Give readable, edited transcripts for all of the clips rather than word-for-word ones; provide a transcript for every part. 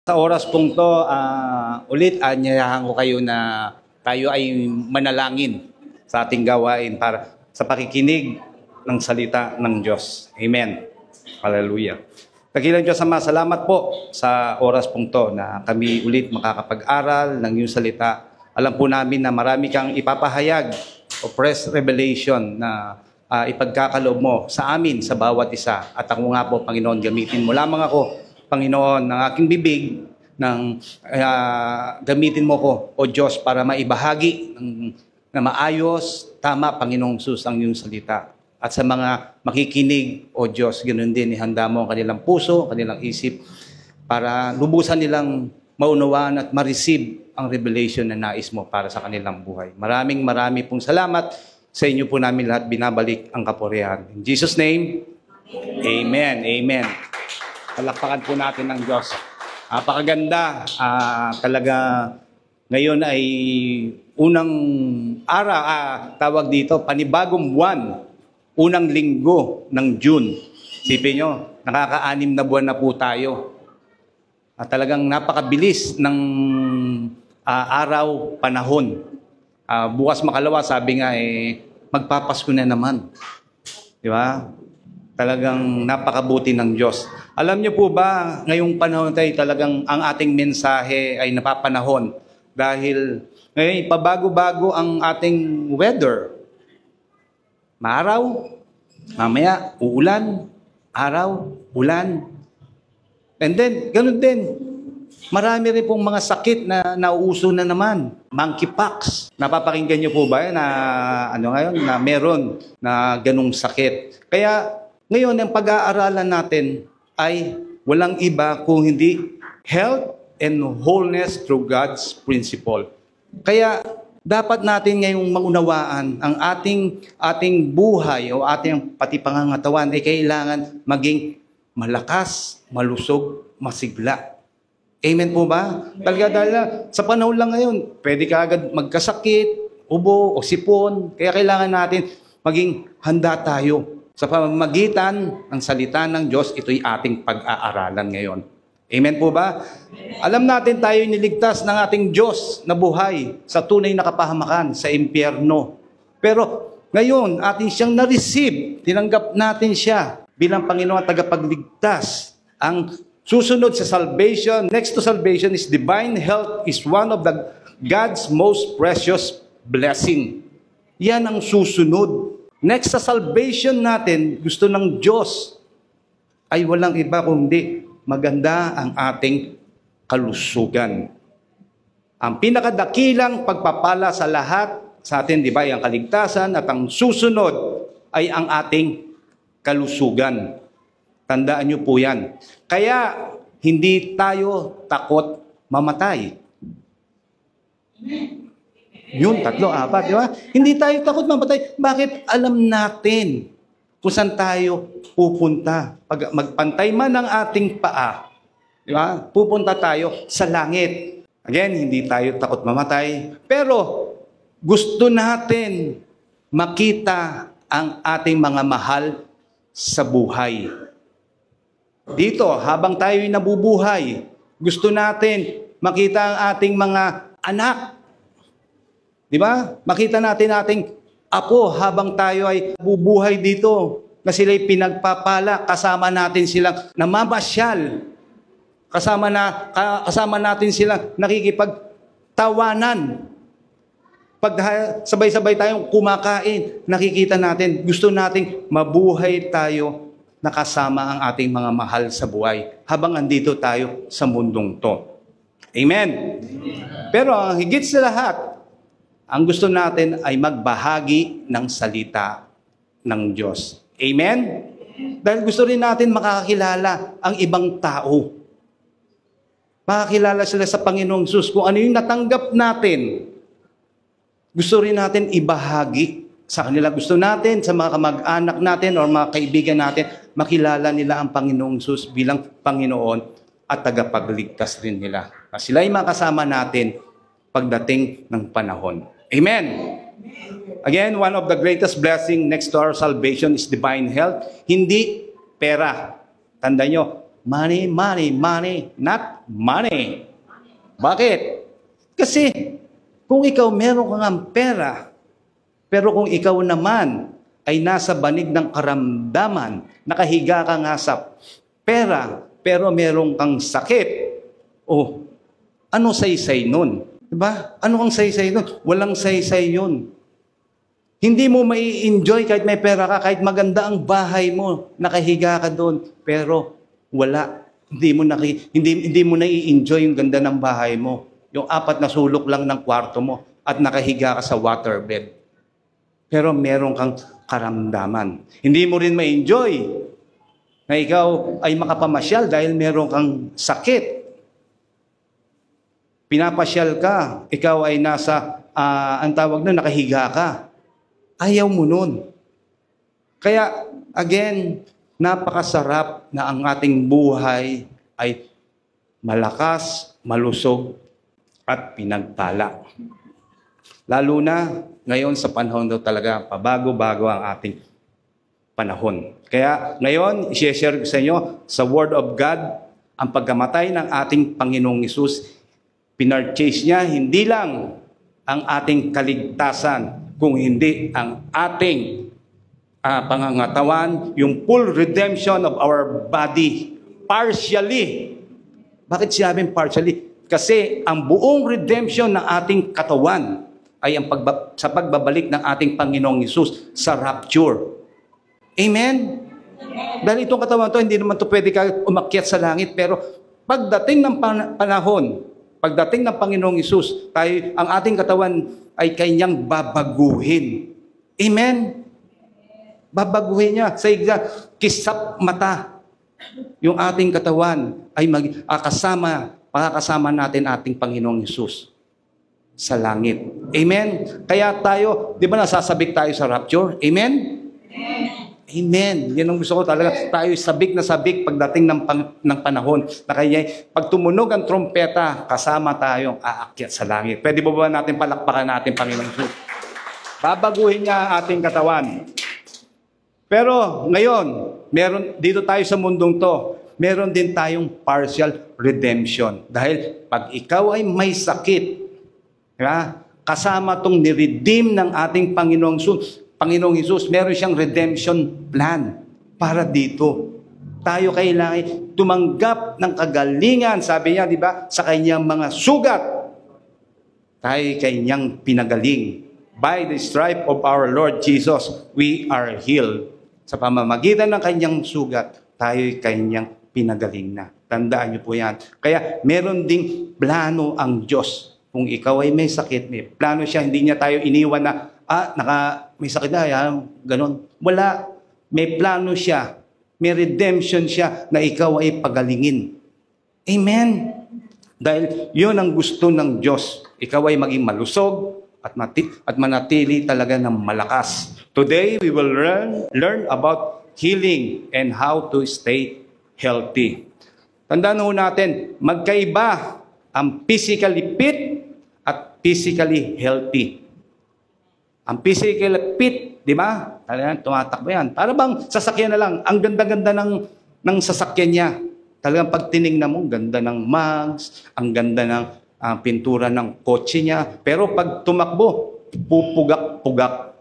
Sa oras pong to, ulit anyayahan ko kayo na tayo ay manalangin sa ating gawain para sa pakikinig ng salita ng Diyos. Amen. Hallelujah. Dakilang Diyos Ama, salamat po sa oras pong to na kami ulit makakapag-aral ng iyong salita. Alam po namin na marami kang ipapahayag o fresh revelation na ipagkakaloob mo sa amin, sa bawat isa. At ako nga po, Panginoon, gamitin mo lamang ako, Panginoon, ng aking bibig, gamitin mo ko, O Diyos, para maibahagi na maayos, tama, Panginoong Sus, ang iyong salita. At sa mga makikinig, O Diyos, ganoon din, ihanda mo ang kanilang puso, kanilang isip, para lubusan nilang maunawaan at ma-receive ang revelation na nais mo para sa kanilang buhay. Maraming pong salamat. Sa inyo po namin lahat binabalik ang kapurihan. In Jesus' name, Amen. Amen. Palakpakan po natin ng Diyos. Napakaganda. Talaga ngayon ay unang araw, tawag dito, panibagong buwan, unang linggo ng June. Sipin nyo, nakaka-6 na buwan na po tayo. Talagang napakabilis ng araw, panahon. Bukas makalawa, sabi nga, magpapasko na naman. Di ba? Talagang napakabuti ng Diyos. Alam niyo po ba, ngayong panahon tayo talagang ang ating mensahe ay napapanahon dahil ngayon pabago-bago ang ating weather. Maaraw, mamaya uulan, araw, ulan. And then, ganun din. Marami rin pong mga sakit na nauuso na naman. Monkeypox. Napapakinggan niyo po ba na meron na ganung sakit? Kaya ngayon, ang pag-aaralan natin ay walang iba kung hindi health and wholeness through God's principle. Kaya dapat natin ngayong maunawaan ang ating buhay o ating pati pangangatawan ay kailangan maging malakas, malusog, masigla. Amen po ba? Talaga dahil sa panahon lang ngayon, pwede ka agad magkasakit, ubo o sipon. Kaya kailangan natin maging handa tayo. Sa pamamagitan ng salita ng Diyos, ito'y ating pag-aaralan ngayon. Amen po ba? Alam natin tayo niligtas ng ating Diyos na buhay sa tunay na kapahamakan sa impyerno. Pero ngayon, atin siyang na-receive, tinanggap natin siya bilang Panginoon at tagapagligtas. Ang susunod sa salvation, next to salvation is divine health is one of God's most precious blessing. Yan ang susunod. Next sa salvation natin, gusto ng Diyos ay walang iba kundi maganda ang ating kalusugan. Ang pinakadakilang pagpapala sa lahat sa atin, di ba, ang kaligtasan at ang susunod ay ang ating kalusugan. Tandaan niyo po yan. Kaya hindi tayo takot mamatay. Yun, 3, 4, di ba? Hindi tayo takot mamatay. Bakit? Alam natin kung saan tayo pupunta. Pag magpantay man ang ating paa, di ba? Pupunta tayo sa langit. Again, hindi tayo takot mamatay. Pero gusto natin makita ang ating mga mahal sa buhay. Dito, habang tayo'y nabubuhay, gusto natin makita ang ating mga anak. Di ba? Makita natin ating apo habang tayo ay bubuhay dito na sila'y pinagpapala, kasama natin silang namamasyal. Kasama natin silang nakikipagtawanan. Pag sabay-sabay tayong kumakain, nakikita natin, gusto nating mabuhay tayo na kasama ang ating mga mahal sa buhay habang andito tayo sa mundong to. Amen? Pero ang higit sa lahat, ang gusto natin ay magbahagi ng salita ng Diyos. Amen? Dahil gusto rin natin makakilala ang ibang tao. Makakilala sila sa Panginoong Sus. Kung ano yung natanggap natin, gusto rin natin ibahagi sa kanila. Gusto natin sa mga kamag-anak natin o mga kaibigan natin, makilala nila ang Panginoong Sus bilang Panginoon at tagapagligtas rin nila. Sila ay makasama natin pagdating ng panahon. Amen. Again, one of the greatest blessing next to our salvation is divine health. Hindi pera. Tandaan nyo, Money, money, money, not money. Bakit? Kasi kung ikaw meron kang pera, pero kung ikaw naman ay nasa banig ng karamdaman, nakahiga ka nga sa pera, pero meron kang sakit, oh, ano saysay nun? Diba? Ano ang saysay nun? Walang saysay yun. Hindi mo mai-enjoy kahit may pera ka, kahit maganda ang bahay mo, nakahiga ka doon, pero wala. Hindi mo nai-enjoy yung ganda ng bahay mo. Yung 4 na sulok lang ng kwarto mo at nakahiga ka sa waterbed. Pero meron kang karamdaman. Hindi mo rin ma-enjoy na ikaw ay makapamasyal dahil meron kang sakit. Pinapasyal ka, ikaw ay nasa, ang tawag na, nakahiga ka. Ayaw mo nun. Kaya, again, napakasarap na ang ating buhay ay malakas, malusog, at pinagpala. Lalo na ngayon sa panahon daw talaga, pabago-bago ang ating panahon. Kaya ngayon, i-share ko sa inyo sa Word of God, ang pagkamatay ng ating Panginoong Hesus, pinurchase niya hindi lang ang ating kaligtasan, kung hindi ang ating pangangatawan, yung full redemption of our body, partially. Bakit sinabing partially? Kasi ang buong redemption ng ating katawan ay ang sa pagbabalik ng ating Panginoong Hesus sa rapture. Amen? Dahil itong katawan to, hindi naman to pwede ka umakyat sa langit, pero pagdating ng panahon, pagdating ng Panginoong Hesus, ang ating katawan ay kanyang babaguhin. Amen? Babaguhin niya. Sa kisap mata, yung ating katawan ay pakakasama natin ating Panginoong Hesus sa langit. Amen? Kaya tayo, di ba nasasabik tayo sa rapture? Amen? Amen. Yan ang gusto ko talaga. Tayo sabik na sabik pagdating ng panahon. Na kaya, pag tumunog ang trompeta, kasama tayong aakyat sa langit. Pwede ba natin palakpakan natin, Panginoong Hesus? Babaguhin niya ang ating katawan. Pero ngayon, dito tayo sa mundong to, meron din tayong partial redemption. Dahil pag ikaw ay may sakit, kasama tong niredeem ng ating Panginoong Hesus, meron siyang redemption plan para dito. Tayo kailangan tumanggap ng kagalingan, sabi niya, di ba, sa kanyang mga sugat. Tayo kanyang pinagaling. By the stripe of our Lord Jesus, we are healed. Sa pamamagitan ng kanyang sugat, tayo kanyang pinagaling na. Tandaan niyo po yan. Kaya meron ding plano ang Diyos. Kung ikaw ay may sakit, may plano siya, hindi niya tayo iniwan na, may sakit na, ganun. Wala. May plano siya. May redemption siya na ikaw ay pagalingin. Amen? Dahil yun ang gusto ng Diyos. Ikaw ay maging malusog at manatili talaga ng malakas. Today, we will learn about healing and how to stay healthy. Tandaan ho natin, magkaiba ang physically fit at physically healthy. Ang physically fit, di ba? Talagang tumatakbo yan. Para bang sasakyan na lang. Ang ganda-ganda ng sasakyan niya. Talagang pag tinignan mo, ganda ng mugs, ang ganda ng pintura ng kotse niya. Pero pag tumakbo, pupugak-pugak.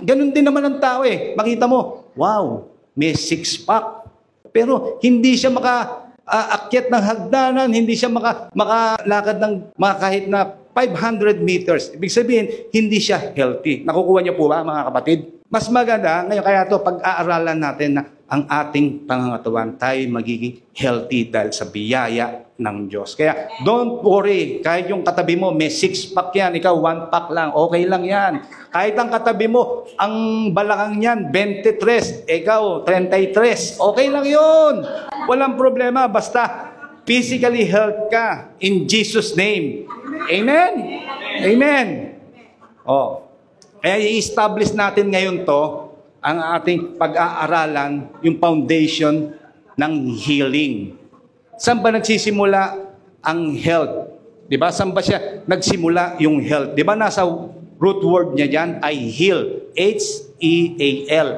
Ganun din naman ang tao eh. Makita mo, wow, may six-pack. Pero hindi siya makaakyat ng hagdanan, hindi siya makalakad ng kahit na 500 meters. Ibig sabihin, hindi siya healthy. Nakukuha niyo po ba, mga kapatid? Mas maganda, ngayon kaya ito, pag-aaralan natin na ang ating pangangatawan, tayo magiging healthy dahil sa biyaya ng Diyos. Kaya, don't worry. Kahit yung katabi mo, may 6-pack yan. Ikaw, 1-pack lang. Okay lang yan. Kahit ang katabi mo, ang balakang yan, 23. Ikaw, 33. Okay lang yun. Walang problema. Basta, physically health ka. In Jesus' name. Amen? Amen. Oh. Kaya i-establish natin ngayon to, ang ating pag-aaralan, yung foundation ng healing. Saan ba nagsisimula ang health? Diba? Saan ba siya nagsimula yung health? Diba nasa root word niya dyan ay heal. H-E-A-L.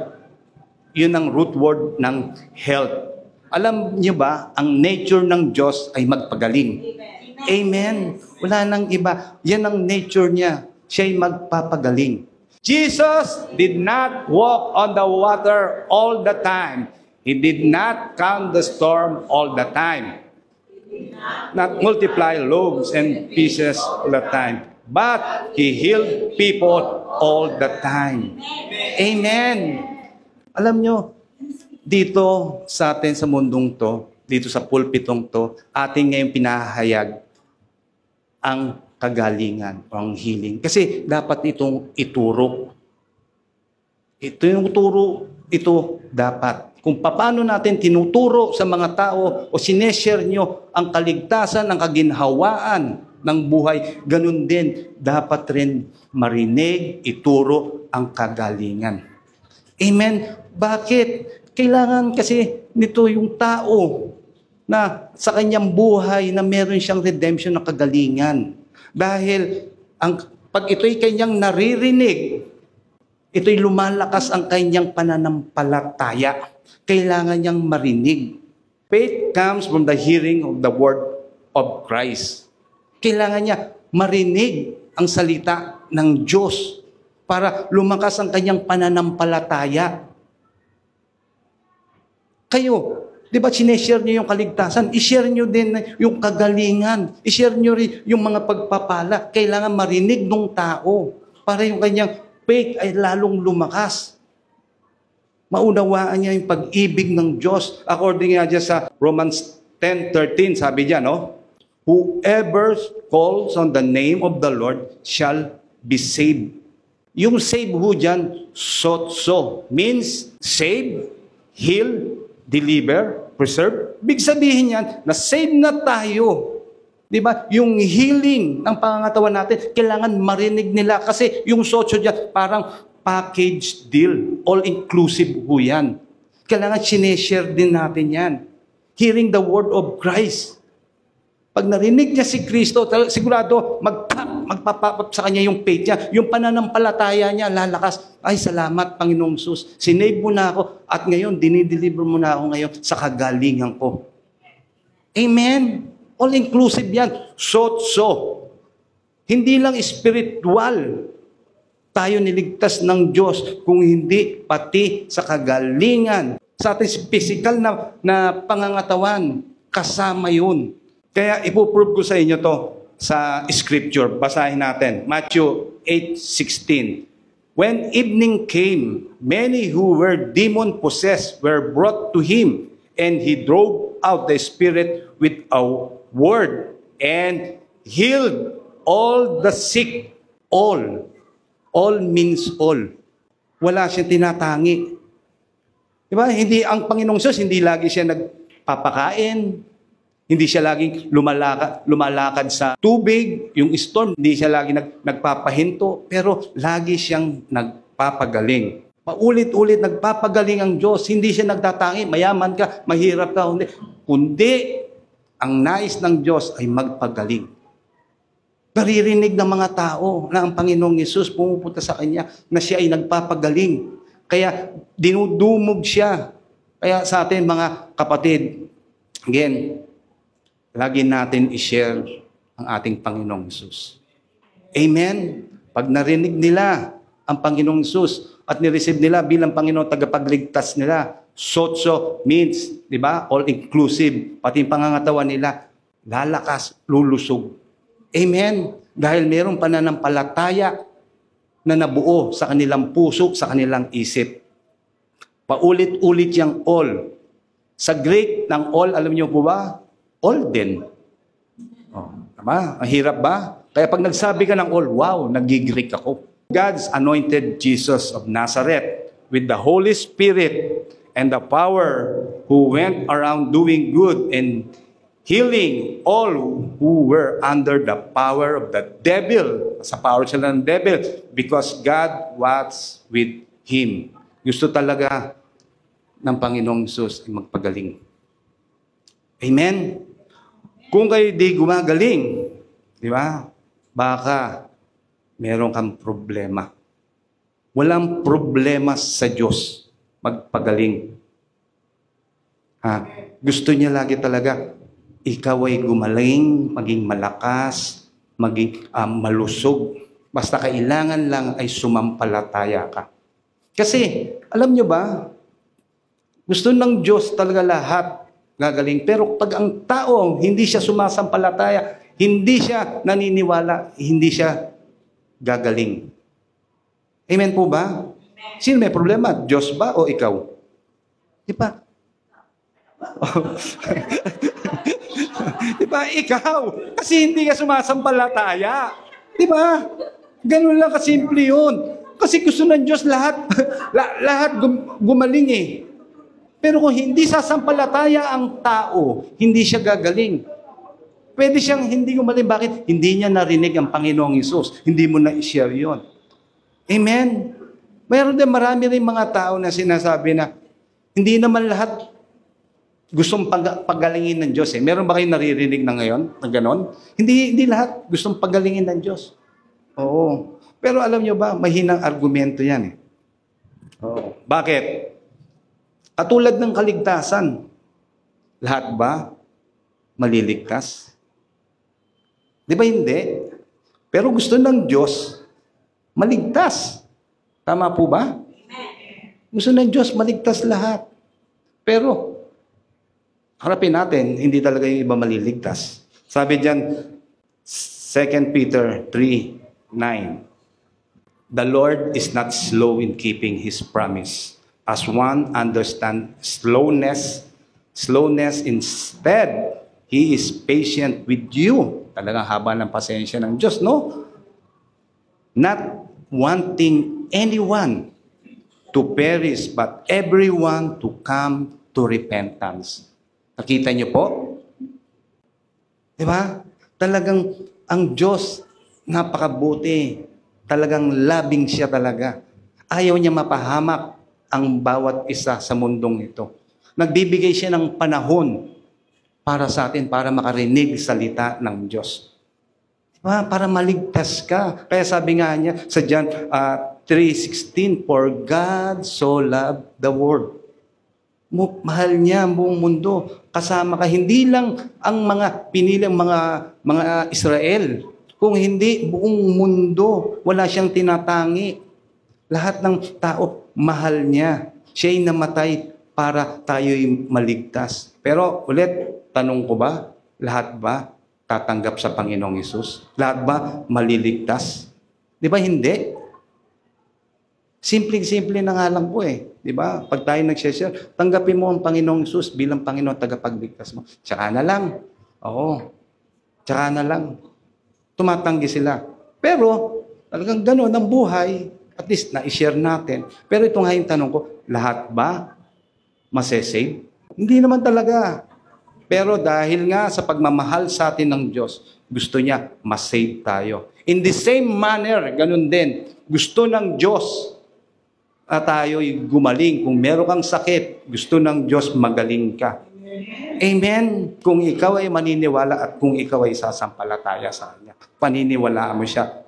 Yun ang root word ng health. Alam niyo ba, ang nature ng Diyos ay magpagaling. Amen. Wala nang iba. Yan ang nature niya. Siya'y magpapagaling. Jesus did not walk on the water all the time. He did not calm the storm all the time. Not multiply loaves and pieces all the time. But He healed people all the time. Amen. Alam nyo, dito sa atin sa mundong to, dito sa pulpitong to, ating ngayon pinahayag ang kagalingan o ang healing. Kasi dapat itong ituro. Ito yung turo, ito dapat. Kung paano natin tinuturo sa mga tao o sineshare nyo ang kaligtasan, ang kaginhawaan ng buhay, ganun din, dapat rin marinig, ituro ang kagalingan. Amen? Bakit? Kailangan kasi nito yung tao na sa kanyang buhay na meron siyang redemption ng kagalingan. Dahil pag ito'y kanyang naririnig, ito'y lumalakas ang kanyang pananampalataya. Kailangan niyang marinig. Faith comes from the hearing of the word of Christ. Kailangan niya marinig ang salita ng Diyos para lumakas ang kanyang pananampalataya. Kayo, di ba sineshare niyo yung kaligtasan? I-share niyo din yung kagalingan. I-share niyo rin yung mga pagpapala. Kailangan marinig ng tao para yung kanyang faith ay lalong lumakas. Maunawaan niya yung pag-ibig ng Diyos. According nga dyan sa Romans 10:13, sabi diyan, no? Whoever calls on the name of the Lord shall be saved. Yung save ho dyan, so means save, heal, deliver, preserve. Big sabihin yan, na save na tayo. Diba? Yung healing ng pangangatawan natin, kailangan marinig nila. Kasi yung sotso dyan, parang package deal. All-inclusive ho yan. Kailangan sineshare din natin yan. Hearing the word of Christ. Pag narinig niya si Kristo, sigurado magpapapap sa kanya yung faith niya, yung pananampalataya niya, lalakas. Ay, salamat, Panginoong Sus. Sinave mo na ako at ngayon, dinideliver mo na ako ngayon sa kagalingan ko. Amen? All-inclusive yan. So. Hindi lang spiritual tayo niligtas ng Diyos, kung hindi pati sa kagalingan. Sa ating physical na pangangatawan, kasama yun. Kaya ipuprove ko sa inyo to sa scripture. Basahin natin. Matthew 8:16. When evening came, many who were demon-possessed were brought to him, and he drove out the spirit with a word and healed all the sick. All. All means all. Wala siyang tinatangi. Diba? Hindi, ang Panginoong Diyos, hindi lagi siya nagpapakain. Hindi siya laging lumalakad sa tubig, yung storm, hindi siya laging nagpapahinto, pero lagi siyang nagpapagaling. Paulit-ulit nagpapagaling ang Diyos, hindi siya nagtatangi, mayaman ka, mahirap ka, kundi ang nais ng Diyos ay magpagaling. Naririnig ng mga tao na ang Panginoong Yesus pumupunta sa Kanya na siya ay nagpapagaling. Kaya dinudumog siya. Kaya sa atin mga kapatid, again, lagi natin i-share ang ating Panginoong Yesus. Amen? Pag narinig nila ang Panginoong Yesus at nireceive nila bilang Panginoong tagapagligtas nila, sotso means, di ba? All-inclusive. Pati yung pangangatawan nila, lalakas, lulusog. Amen? Dahil mayroong pananampalataya na nabuo sa kanilang puso, sa kanilang isip. Paulit-ulit yung all. Sa Greek ng all, alam niyo po ba? All din. Oh, tama? Ang hirap ba? Kaya pag nagsabi ka ng all, wow, nag-Greek ako. God's anointed Jesus of Nazareth with the Holy Spirit and the power who went around doing good and healing all who were under the power of the devil. Sa power sila ng devil because God was with him. Gusto talaga ng Panginoong Jesus ay magpagaling. Amen? Kung kayo di gumagaling, di ba? Baka meron kang problema. Walang problema sa Diyos magpagaling. Ha? Gusto niya lagi talaga, ikaw ay gumaling, maging malakas, maging malusog. Basta kailangan lang ay sumampalataya ka. Kasi, alam nyo ba, gusto ng Diyos talaga lahat gagaling. Pero pag ang tao hindi siya sumasampalataya, hindi siya naniniwala, hindi siya gagaling. Amen po ba? Sino may problema? Diyos ba o ikaw? Di ba? Di ba? Ikaw. Kasi hindi ka sumasampalataya. Di ba? Ganun lang kasimple yun. Kasi gusto ng Diyos lahat, lahat gumaling eh. Pero kung hindi sasampalataya ang tao, hindi siya gagaling. Pwede siyang hindi gumaling. Bakit? Hindi niya narinig ang Panginoong Hesus. Hindi mo na i-share yun. Amen? Mayroon din marami rin mga tao na sinasabi na hindi naman lahat gustong pagalingin ng Diyos. Eh. Meron ba kayong naririnig na ngayon na ganon? Hindi lahat gustong pagalingin ng Diyos. Oo. Pero alam nyo ba, mahinang argumento yan eh. Oo. Bakit? Katulad ng kaligtasan, lahat ba maliligtas? Di ba hindi? Pero gusto ng Diyos maligtas. Tama po ba? Gusto ng Diyos maligtas lahat. Pero, harapin natin, hindi talaga yung iba maliligtas. Sabi diyan, 2 Peter 3:9, the Lord is not slow in keeping His promise, as one understand slowness. Instead, He is patient with you. Talagang haba ng pasensya ng Diyos, no? Not wanting anyone to perish, but everyone to come to repentance. Nakita niyo po? Di ba? Talagang ang Diyos, napakabuti. Talagang labing siya talaga. Ayaw niya mapahamak ang bawat isa sa mundong ito. Nagbibigay siya ng panahon para sa atin, para makarinig salita ng Diyos. Diba? Para maligtas ka. Kaya sabi nga niya sa John 3:16, for God so loved the world. Mahal niya ang buong mundo. Kasama ka, hindi lang ang mga pinilang mga Israel. Kung hindi, buong mundo, wala siyang tinatangi. Lahat ng tao, mahal niya. Siya'y namatay para tayo'y maligtas. Pero ulit, tanong ko ba, lahat ba tatanggap sa Panginoong Hesus? Lahat ba maliligtas? Di ba hindi? Simpleng-simple na nga lang po eh. Di ba? Pag tayo nag-share, tanggapin mo ang Panginoong Hesus bilang Panginoon tagapagligtas mo. Tsaka na lang. Oo. Tsaka na lang. Tumatanggi sila. Pero, talagang gano'n ang buhay. At least, na-share natin. Pero ito nga yung tanong ko, lahat ba masesave? Hindi naman talaga. Pero dahil nga sa pagmamahal sa atin ng Diyos, gusto niya masave tayo. In the same manner, ganun din. Gusto ng Diyos at tayo'y gumaling. Kung meron kang sakit, gusto ng Diyos magaling ka. Amen. Kung ikaw ay maniniwala at kung ikaw ay sasampalataya sa Kanya, paniniwalaan mo siya.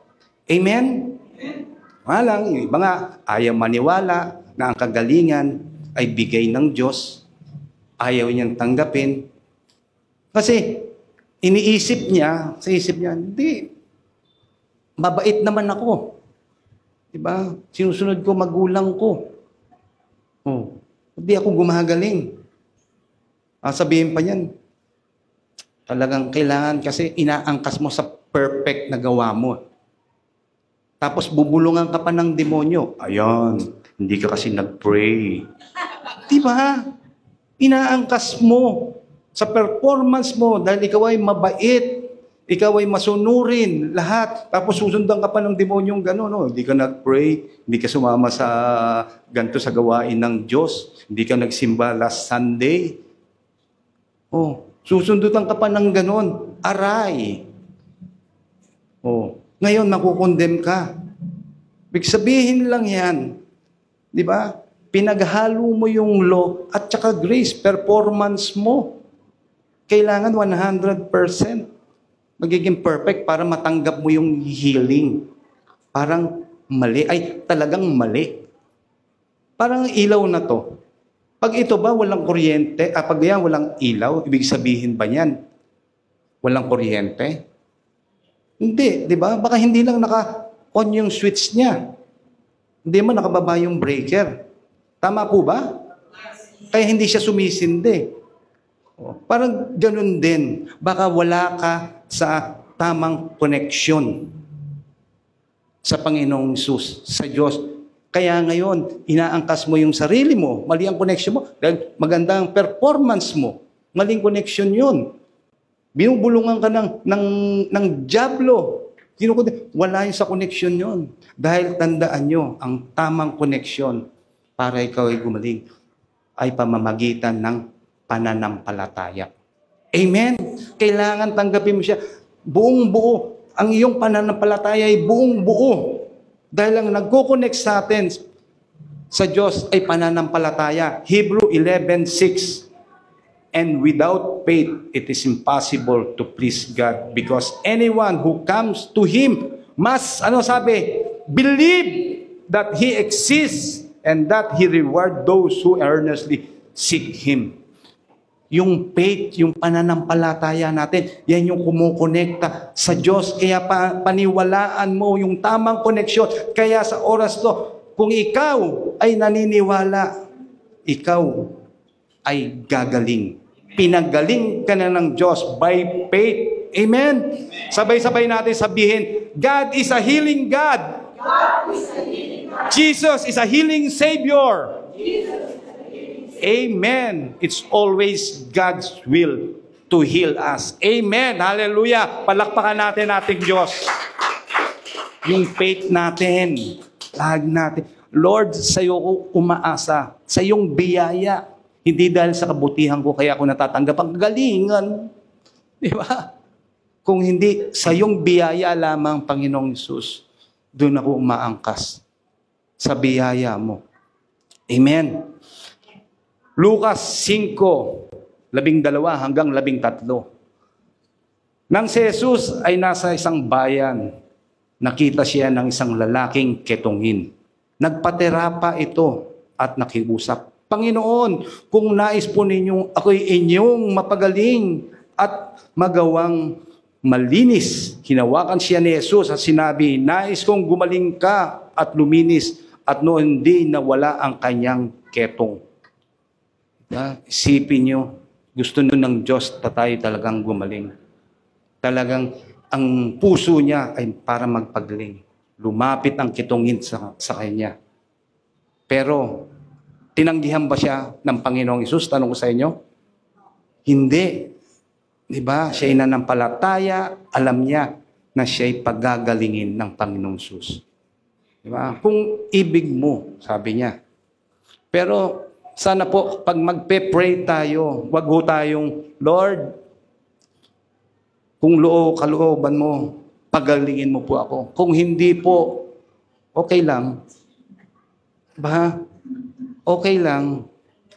Amen? Walang, yung iba nga, ayaw maniwala na ang kagalingan ay bigay ng Diyos. Ayaw niyang tanggapin. Kasi, iniisip niya, sa isip niya, hindi, mabait naman ako. Diba? Sinusunod ko magulang ko. Oh, hindi ako gumagaling. Sabihin pa niyan, talagang kailangan kasi inaangkas mo sa perfect na gawa mo. Tapos bubulungan ka pa ng demonyo. Ayan, hindi ka kasi nag-pray. Diba? Inaangkas mo sa performance mo dahil ikaw ay mabait. Ikaw ay masunurin, lahat. Tapos susundan ka pa ng demonyong gano'n. No? Hindi ka nag-pray, hindi ka sumama sa ganito sa gawain ng Diyos, hindi ka nagsimba last Sunday. Oh, susundutan ka pa ng gano'n. Aray. Oh, ngayon nakukondem ka. Ibig sabihin lang yan. Di ba? Pinaghalo mo yung law at saka grace, performance mo. Kailangan 100%. Magiging perfect para matanggap mo yung healing. Parang mali. Ay, talagang mali. Parang ilaw na to. Pag ito ba walang kuryente, pag yan walang ilaw, ibig sabihin ba yan walang kuryente? Hindi, di ba? Baka hindi lang naka-on yung switch niya. Hindi man nakababa yung breaker. Tama po ba? Kaya hindi siya sumisindi. Parang ganun din. Baka wala ka sa tamang koneksyon sa Panginoong Hesus, sa Diyos. Kaya ngayon, inaangkas mo yung sarili mo. Mali ang connection mo. Dahil maganda ang performance mo. Maling connection yun. Binubulungan ka ng diablo. Wala yun sa connection yun. Dahil tandaan nyo, ang tamang connection para ikaw ay gumaling ay pamamagitan ng pananampalataya. Amen? Kailangan tanggapin mo siya. Buong buo. Ang iyong pananampalataya ay buong buo. Dahil ang nagko-connect sa atin sa Diyos ay pananampalataya. Hebrew 11:6. And without faith, it is impossible to please God because anyone who comes to Him must, believe that He exists and that He reward those who earnestly seek Him. Yung faith, yung pananampalataya natin, yan yung kumukonekta sa Diyos. Kaya paniwalaan mo yung tamang koneksyon. Kaya sa oras to, kung ikaw ay naniniwala, ikaw ay gagaling. Pinagaling ka na ng Diyos by faith. Amen? Sabay-sabay natin sabihin, God is a healing God. God is a healing God. Jesus is a healing Savior. Jesus. Amen. It's always God's will to heal us. Amen. Hallelujah. Palakpakan natin ating Diyos. Yung faith natin. Lag natin. Lord, sa iyo ko umaasa. Sa iyong biyaya. Hindi dahil sa kabutihan ko kaya ako natatanggap ang galingan. Di ba? Kung hindi, sa iyong biyaya lamang, Panginoong Hesus, doon ako umaangkas. Sa biyaya mo. Amen. Lucas 5:12 hanggang 13. Nang si Jesus ay nasa isang bayan, nakita siya ng isang lalaking ketongin. Nagpaterapa ito at nakiusap, Panginoon, kung nais po ninyong ako'y inyong mapagaling at magawang malinis. Hinawakan siya ni Jesus at sinabi, nais kong gumaling ka at luminis at noon din nawala ang kanyang ketong. Isipin nyo, gusto nun ng Diyos na tayo talagang gumaling. Talagang ang puso niya ay para magpagaling. Lumapit ang kitongin sa kanya. Pero, tinanggihan ba siya ng Panginoong Hesus? Tanong ko sa inyo. Hindi. Diba? Siya ay nanampalataya, alam niya na siya ay pagagalingin ng Panginoong Hesus. Diba? Kung ibig mo, sabi niya. Pero, sana po, pag magpe-pray tayo, wag ho tayong, Lord, kung kalooban mo, pagalingin mo po ako. Kung hindi po, okay lang. Ba? Okay lang.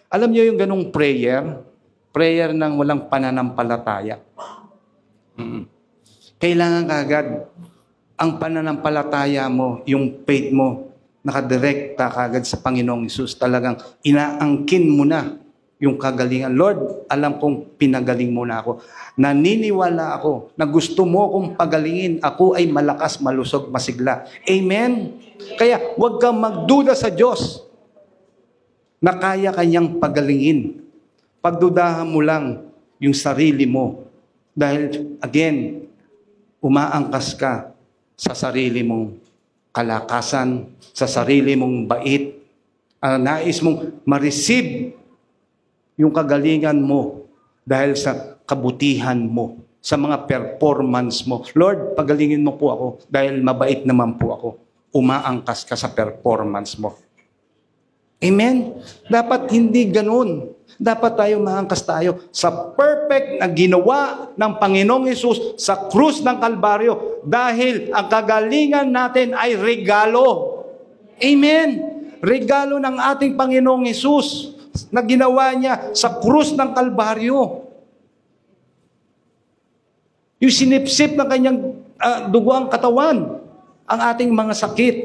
Alam niyo yung ganung prayer? Prayer ng walang pananampalataya. Kailangan kagad ang pananampalataya mo, yung faith mo, nakadirekta kagad sa Panginoong Hesus. Talagang inaangkin mo na yung kagalingan. Lord, alam kong pinagaling mo na ako. Naniniwala ako na gusto mo kong pagalingin. Ako ay malakas, malusog, masigla. Amen? Kaya huwag kang magduda sa Diyos na kaya kanyang pagalingin. Pagdudahan mo lang yung sarili mo. Dahil, again, umaangkas ka sa sarili mong kalakasan, sa sarili mong bait. Nais mong ma-receive yung kagalingan mo dahil sa kabutihan mo, sa mga performance mo. Lord, pagalingin mo po ako dahil mabait naman po ako. Umaangkas ka sa performance mo. Amen? Dapat hindi ganun. Dapat tayo maangkas tayo sa perfect na ginawa ng Panginoong Hesus sa krus ng Kalbaryo dahil ang kagalingan natin ay regalo. Amen? Regalo ng ating Panginoong Hesus na ginawa niya sa krus ng Kalbaryo. Yung sinipsip ng kanyang dugo ang katawan, ang ating mga sakit.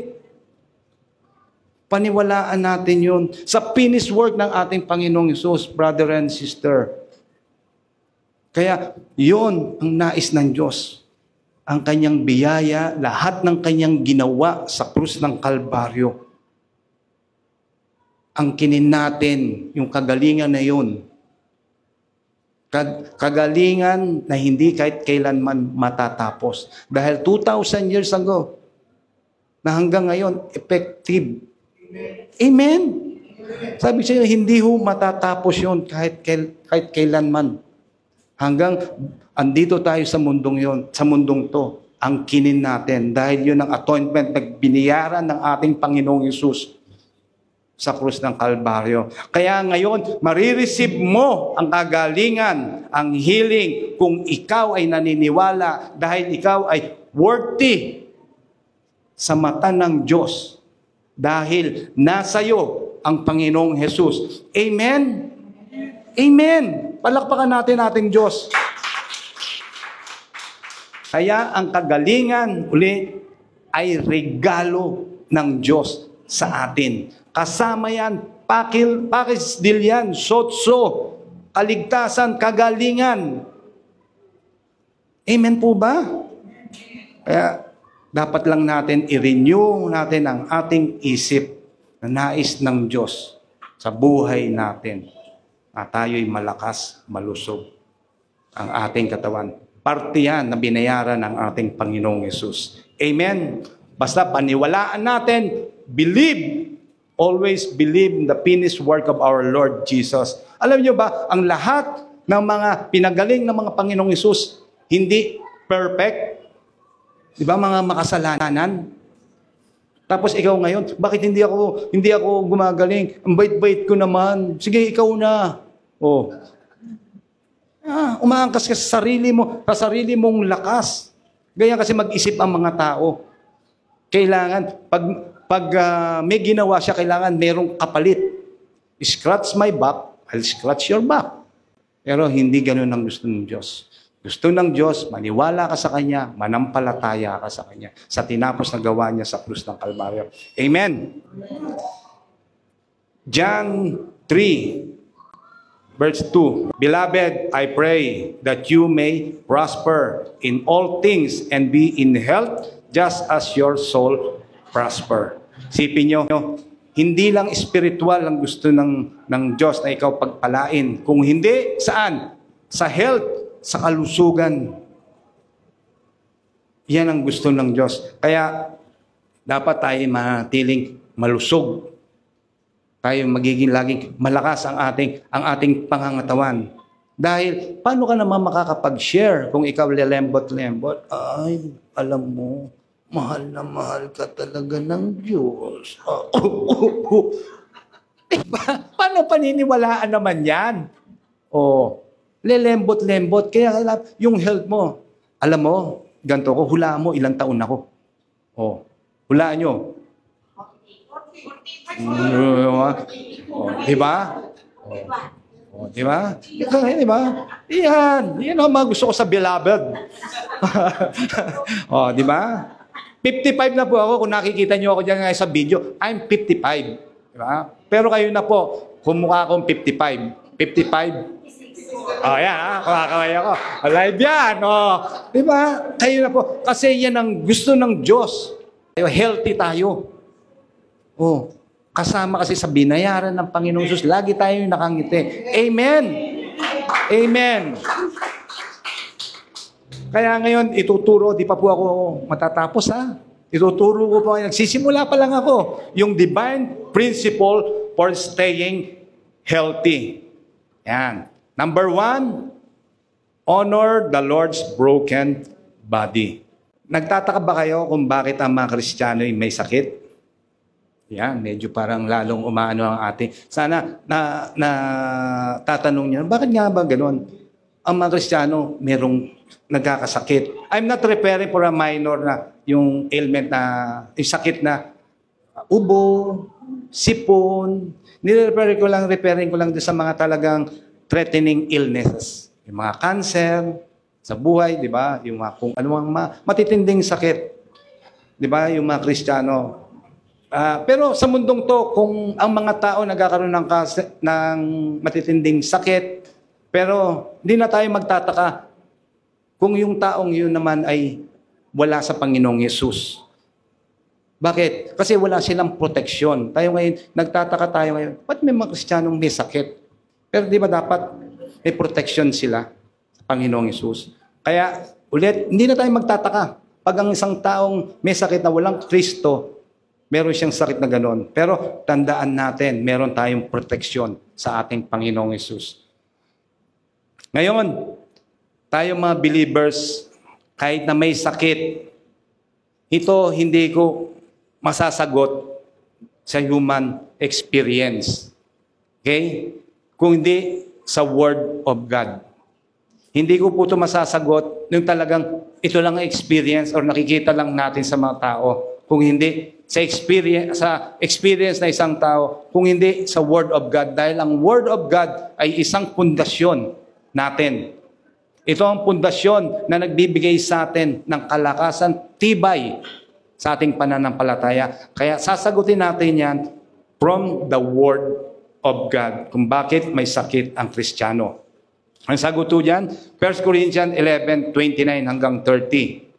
Paniwalaan natin yun. Sa finished work ng ating Panginoong Hesus, brother and sister. Kaya, yun ang nais ng Diyos. Ang kanyang biyaya, lahat ng kanyang ginawa sa krus ng Kalbaryo. Ang kinin natin, yung kagalingan na yun. Kagalingan na hindi kahit kailanman matatapos. Dahil 2,000 years ago, na hanggang ngayon, effective. Amen? Sabi siya, hindi ho matatapos yun kahit kailanman. Hanggang andito tayo sa mundong yon, sa mundong to, ang kinin natin. Dahil yun ang atonement na biniyaran ng ating Panginoong Hesus sa krus ng Kalbaryo. Kaya ngayon, marireceive mo ang kagalingan, ang healing, kung ikaw ay naniniwala dahil ikaw ay worthy sa mata ng Diyos. Dahil nasa iyo ang Panginoong Hesus. Amen? Amen! Palakpakan natin ating Diyos. Kaya ang kagalingan uli ay regalo ng Diyos sa atin. Kasama yan, package deal yan, sotso, kaligtasan, kagalingan. Amen po ba? Kaya dapat lang natin i-renew natin ang ating isip na nais ng Diyos sa buhay natin. Na tayo'y malakas, malusog ang ating katawan. Parte yan na binayaran ng ating Panginoong Hesus. Amen? Basta paniwalaan natin, believe, always believe in the finished work of our Lord Jesus. Alam niyo ba, ang lahat ng mga pinagaling ng mga Panginoong Hesus, hindi perfect. Di ba, mga makasalanan? Tapos ikaw ngayon, bakit hindi ako gumagaling? Ang bait-bait ko naman. Sige, ikaw na. Oh. Umaangkas ka sa sarili mong lakas. Ganyan kasi mag-isip ang mga tao. Kailangan, pag may ginawa siya, kailangan merong kapalit. Scratch my back, I'll scratch your back. Pero hindi ganun ang gusto ng Diyos. Gusto ng Diyos, maniwala ka sa Kanya, manampalataya ka sa Kanya, sa tinapos na gawa niya sa krus ng Kalbaryo. Amen? John 3, verse 2. Beloved, I pray that you may prosper in all things and be in health just as your soul prosper. Sipin nyo, hindi lang spiritual ang gusto ng Diyos na ikaw pagpalain. Kung hindi, saan? Sa health, sa kalusugan. Yan ang gusto ng Diyos. Kaya, dapat tayo manatiling malusog. Tayo magiging laging malakas ang ating pangangatawan. Dahil, paano ka naman makakapag-share kung ikaw lelembot-lembot? Ay, alam mo, mahal na mahal ka talaga ng Diyos. Paano paniniwalaan naman yan? Lelembot-lembot. Kaya yung health mo, alam mo, ganito ko, hulaan mo, ilang taon ako. Hulaan nyo. Diba? Diba? Diba? Yan ang mga gusto ko sa beloved. Diba? 55 na po ako. Kung nakikita nyo ako dyan sa video, I'm 55. Diba? Pero kayo na po, kumukha akong 55. 55. Yan, kumakaway ako. Alive yan. Diba? Kayo na po. Kasi yan ang gusto ng Diyos. Healthy tayo. Kasama kasi sa binayaran ng Panginoong Jesus, lagi tayo nakangiti. Amen. Amen. Kaya ngayon, ituturo, di pa po ako matatapos Ituturo ko po, nagsisimula pa lang ako, yung divine principle for staying healthy. Yan. Number 1, honor the Lord's broken body. Nagtataka ba kayo kung bakit ang mga Kristiyano ay may sakit? Yan, medyo parang lalong umaano ang ating. Sana tatanong niya, bakit nga ba gano'n? Ang mga Kristiyano, merong nagkakasakit. I'm not referring for a minor na yung ailment na, yung sakit na ubo, sipon. Referring ko lang sa mga talagang threatening illnesses. Yung mga cancer sa buhay, di ba? Yung mga kung anumang matitinding sakit. Di ba? Yung mga Kristiyano, Pero sa mundong to, kung ang mga tao nagkakaroon ng matitinding sakit, pero hindi na tayo magtataka kung yung taong yun naman ay wala sa Panginoong Yesus. Bakit? Kasi wala silang proteksyon. Tayo ngayon, nagtataka tayo ngayon, ba't may mga Kristiyanong may sakit? Pero di ba dapat may proteksyon sila sa Panginoong Yesus? Kaya ulit, hindi na tayo magtataka. Pag ang isang taong may sakit na walang Kristo, meron siyang sakit na gano'n. Pero tandaan natin, meron tayong proteksyon sa ating Panginoong Yesus. Ngayon, tayo mga believers, kahit na may sakit, ito hindi ko masasagot sa human experience. Okay? Kung hindi sa Word of God. Hindi ko po ito masasagot nung talagang ito lang ang experience or nakikita lang natin sa mga tao. Kung hindi sa experience na isang tao, kung hindi sa Word of God. Dahil ang Word of God ay isang pundasyon natin. Ito ang pundasyon na nagbibigay sa atin ng kalakasan, tibay sa ating pananampalataya. Kaya sasagutin natin yan from the Word of God. Kung bakit may sakit ang Kristiyano. Ang sagot dyan, 1 Corinthians 11:29 hanggang 30.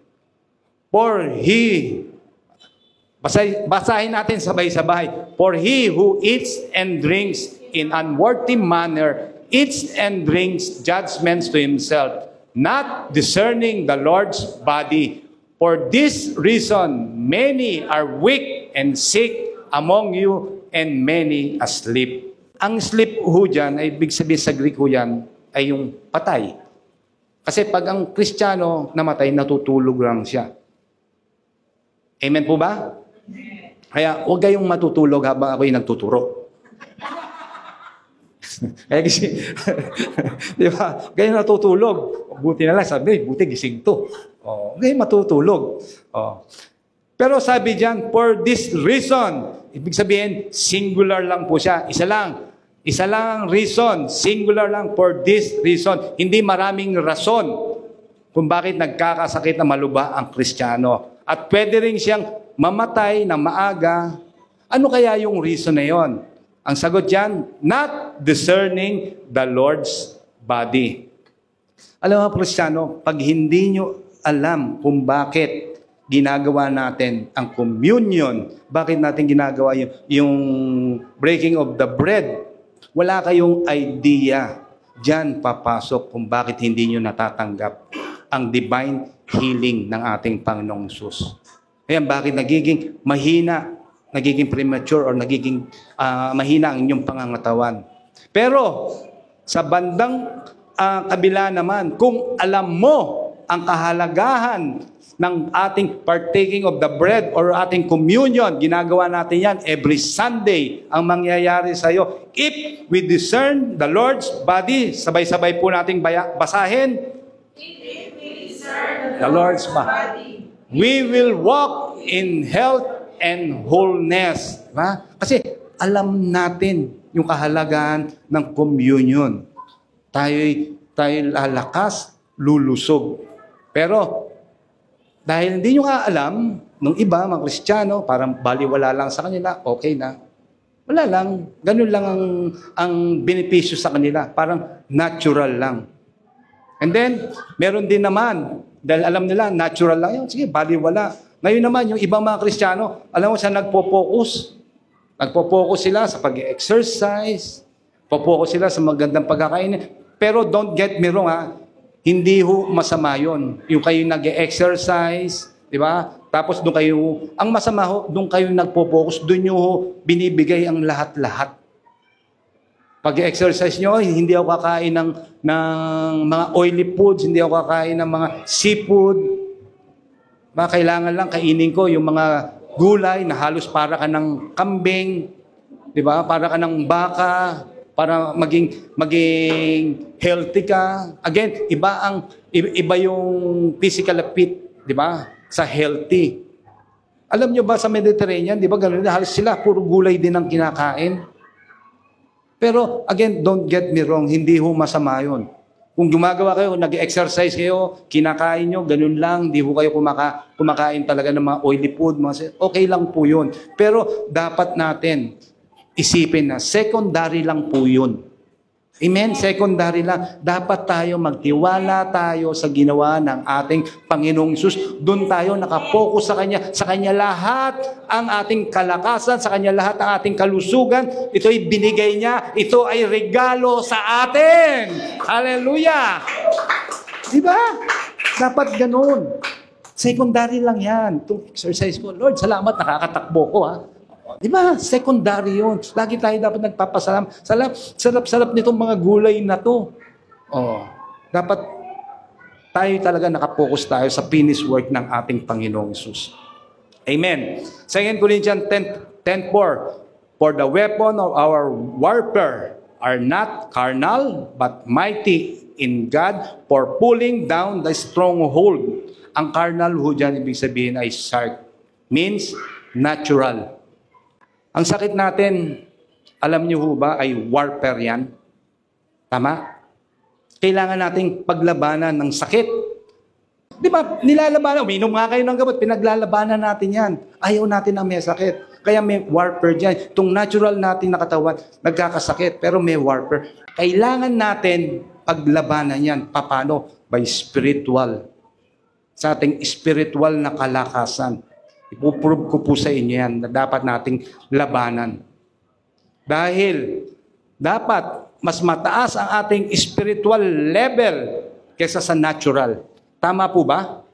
For he, basahin natin sabay-sabay. For he who eats and drinks in unworthy manner eats and drinks judgments to himself, not discerning the Lord's body. For this reason, many are weak and sick among you, and many asleep. Ang sleep ho dyan, ay ibig sabihin sa Greek ho yan, ay yung patay. Kasi pag ang Kristiyano namatay, natutulog lang siya. Amen po ba? Kaya huwag kayong matutulog habang ako'y nagtuturo. Kaya kasi, di ba? Kaya natutulog. Buti na lang, sabi, buti gising to. Kaya matutulog. Pero sabi diyan, for this reason, ibig sabihin, singular lang po siya. Isa lang. Isa lang ang reason. Singular lang for this reason. Hindi maraming rason kung bakit nagkakasakit na malubha ang Kristiyano. At pwede rin siyang mamatay na maaga. Ano kaya yung reason na yon? Ang sagot dyan, not discerning the Lord's body. Alam mo, Kristiyano, pag hindi nyo alam kung bakit ginagawa natin ang communion, bakit natin ginagawa yung breaking of the bread, wala kayong idea. Diyan papasok kung bakit hindi nyo natatanggap ang divine healing ng ating Panginoong Hesus. Kaya bakit nagiging mahina, nagiging premature or nagiging mahina ang inyong pangangatawan. Pero sa bandang kabila naman, kung alam mo ang kahalagahan ng ating partaking of the bread or ating communion, ginagawa natin yan every Sunday. Ang mangyayari sa iyo, if we discern the Lord's body, sabay-sabay po nating basahin. If we discern the Lord's body, we will walk in health and wholeness. Diba? Kasi alam natin yung kahalagahan ng communion. Tayo lalakas, lulusog. Pero dahil hindi nyo nga alam, nung iba, mga Kristiyano, parang baliwala lang sa kanila, okay na. Wala lang. Ganun lang ang benepisyo sa kanila. Parang natural lang. And then, meron din naman, dahil alam nila, natural lang yun. Sige, baliwala. Ngayon naman, yung ibang mga Kristiyano, alam mo saan nagpo-focus? Nagpo-focus sila sa pag-exercise, po-focus sila sa magandang pagkakain. Pero don't get me wrong, hindi ho masama yun. Yung kayo nag-exercise, di ba? Tapos doon kayo, ang masama ho, doon kayo nagpo-focus, doon nyo ho binibigay ang lahat-lahat. Pag-exercise nyo, hindi ako kakain ng mga oily foods, hindi ako kakain ng mga seafood. Kailangan lang kainin ko yung mga gulay na halos para ka ng kambing, di ba? Para ka ng baka, para maging healthy ka. Again, iba yung physical fit, di ba? Sa healthy. Alam nyo ba sa Mediterranean, di ba gano'n? Halos sila, puro gulay din ang kinakain. Pero again, don't get me wrong, hindi ho masama yun. Kung gumagawa kayo, nag-exercise kayo, kinakain nyo, ganun lang, di po kayo kumakain talaga ng mga oily food, okay lang po yun. Pero dapat natin isipin na secondary lang po yun. Amen? Secondary lang. Dapat tayo magtiwala tayo sa ginawa ng ating Panginoong Hesus. Doon tayo nakapokus sa Kanya. Sa Kanya lahat ang ating kalakasan, sa Kanya lahat ang ating kalusugan. Ito'y binigay niya. Ito ay regalo sa atin. Hallelujah! Diba? Dapat ganun. Secondary lang yan. Itong exercise ko, Lord, salamat, nakakatakbo ko ha. Diba? Secondary yun. Lagi tayo dapat nagpapasalam. Sarap-sarap nitong mga gulay na to. Oh, dapat tayo talaga nakapokus tayo sa finished work ng ating Panginoong Hesus. Amen. 2 Corinthians 10:4. For the weapon of our warfare are not carnal, but mighty in God for pulling down the stronghold. Ang carnal ho dyan, ibig sabihin ay sark. Means natural. Ang sakit natin, alam niyo ho ba, ay warfare yan. Tama? Kailangan nating paglalabanan ng sakit. Di ba, nilalabanan, uminom nga kayo ng gamot, pinaglalabanan natin yan. Ayaw natin na may sakit. Kaya may warfare dyan. Itong natural natin na katawan, nagkakasakit, pero may warfare. Kailangan natin paglabanan yan. Paano? By spiritual. Sa ating spiritual na kalakasan. Ipuprove ko po sa inyo yan na dapat nating labanan. Dahil dapat mas mataas ang ating spiritual level kaysa sa natural. Tama po ba?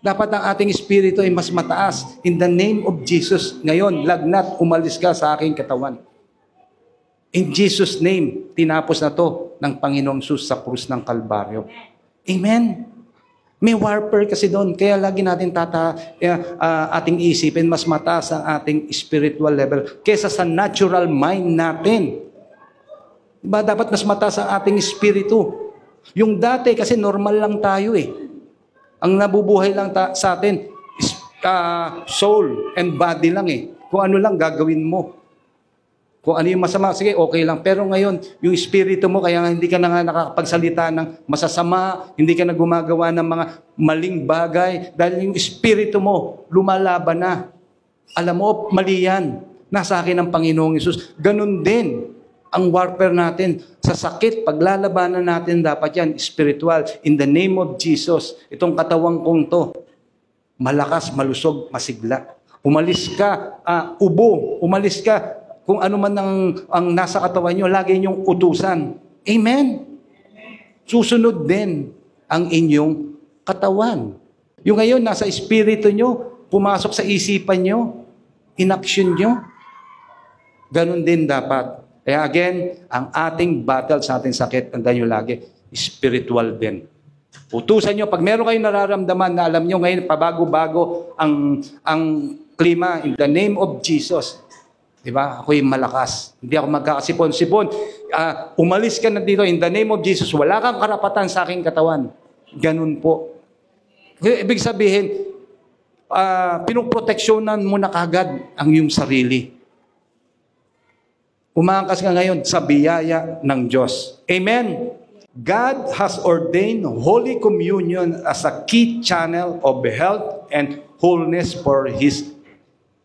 Dapat ang ating espiritu ay mas mataas. In the name of Jesus, ngayon, lagnat, umalis ka sa aking katawan. In Jesus' name, tinapos na to ng Panginoong Hesus sa krus ng Kalbaryo. Amen? May warfare kasi doon. Kaya lagi natin ating isipin, mas mataas ang ating spiritual level kaysa sa natural mind natin. Diba? Dapat mas mataas ang ating espiritu. Yung dati kasi normal lang tayo eh. Ang nabubuhay lang sa atin is soul and body lang eh. Kung ano lang gagawin mo. Kung ano yung masama, sige, okay lang. Pero ngayon, yung espiritu mo, kaya hindi ka na nga nakakapagsalita ng masasama, hindi ka na gumagawa ng mga maling bagay, dahil yung espiritu mo, lumalaban na. Alam mo, mali yan. Nasa akin ang Panginoong Hesus. Ganun din ang warfare natin. Sa sakit, paglalabanan natin, dapat yan, spiritual. In the name of Jesus, itong katawang kong to, malakas, malusog, masigla. Umalis ka, umalis ka, kung ano man ang nasa katawan nyo, lagi nyong utusan. Amen? Susunod din ang inyong katawan. Yung ngayon, nasa espiritu nyo, pumasok sa isipan nyo, inaksyon nyo. Ganon din dapat. Kaya again, ang ating battle sa ating sakit, tandaan nyo lagi, spiritual din. Utusan nyo, pag meron kayong nararamdaman na alam nyo ngayon, pabago-bago ang klima, in the name of Jesus, diba? Ako'y malakas. Hindi ako magkakasipon-sipon. Umalis ka na dito. In the name of Jesus, wala kang karapatan sa aking katawan. Ganun po. Ibig sabihin, pinuproteksyonan mo na kagad ang iyong sarili. Umangkas ka ngayon sa biyaya ng Diyos. Amen? God has ordained Holy Communion as a key channel of health and wholeness for His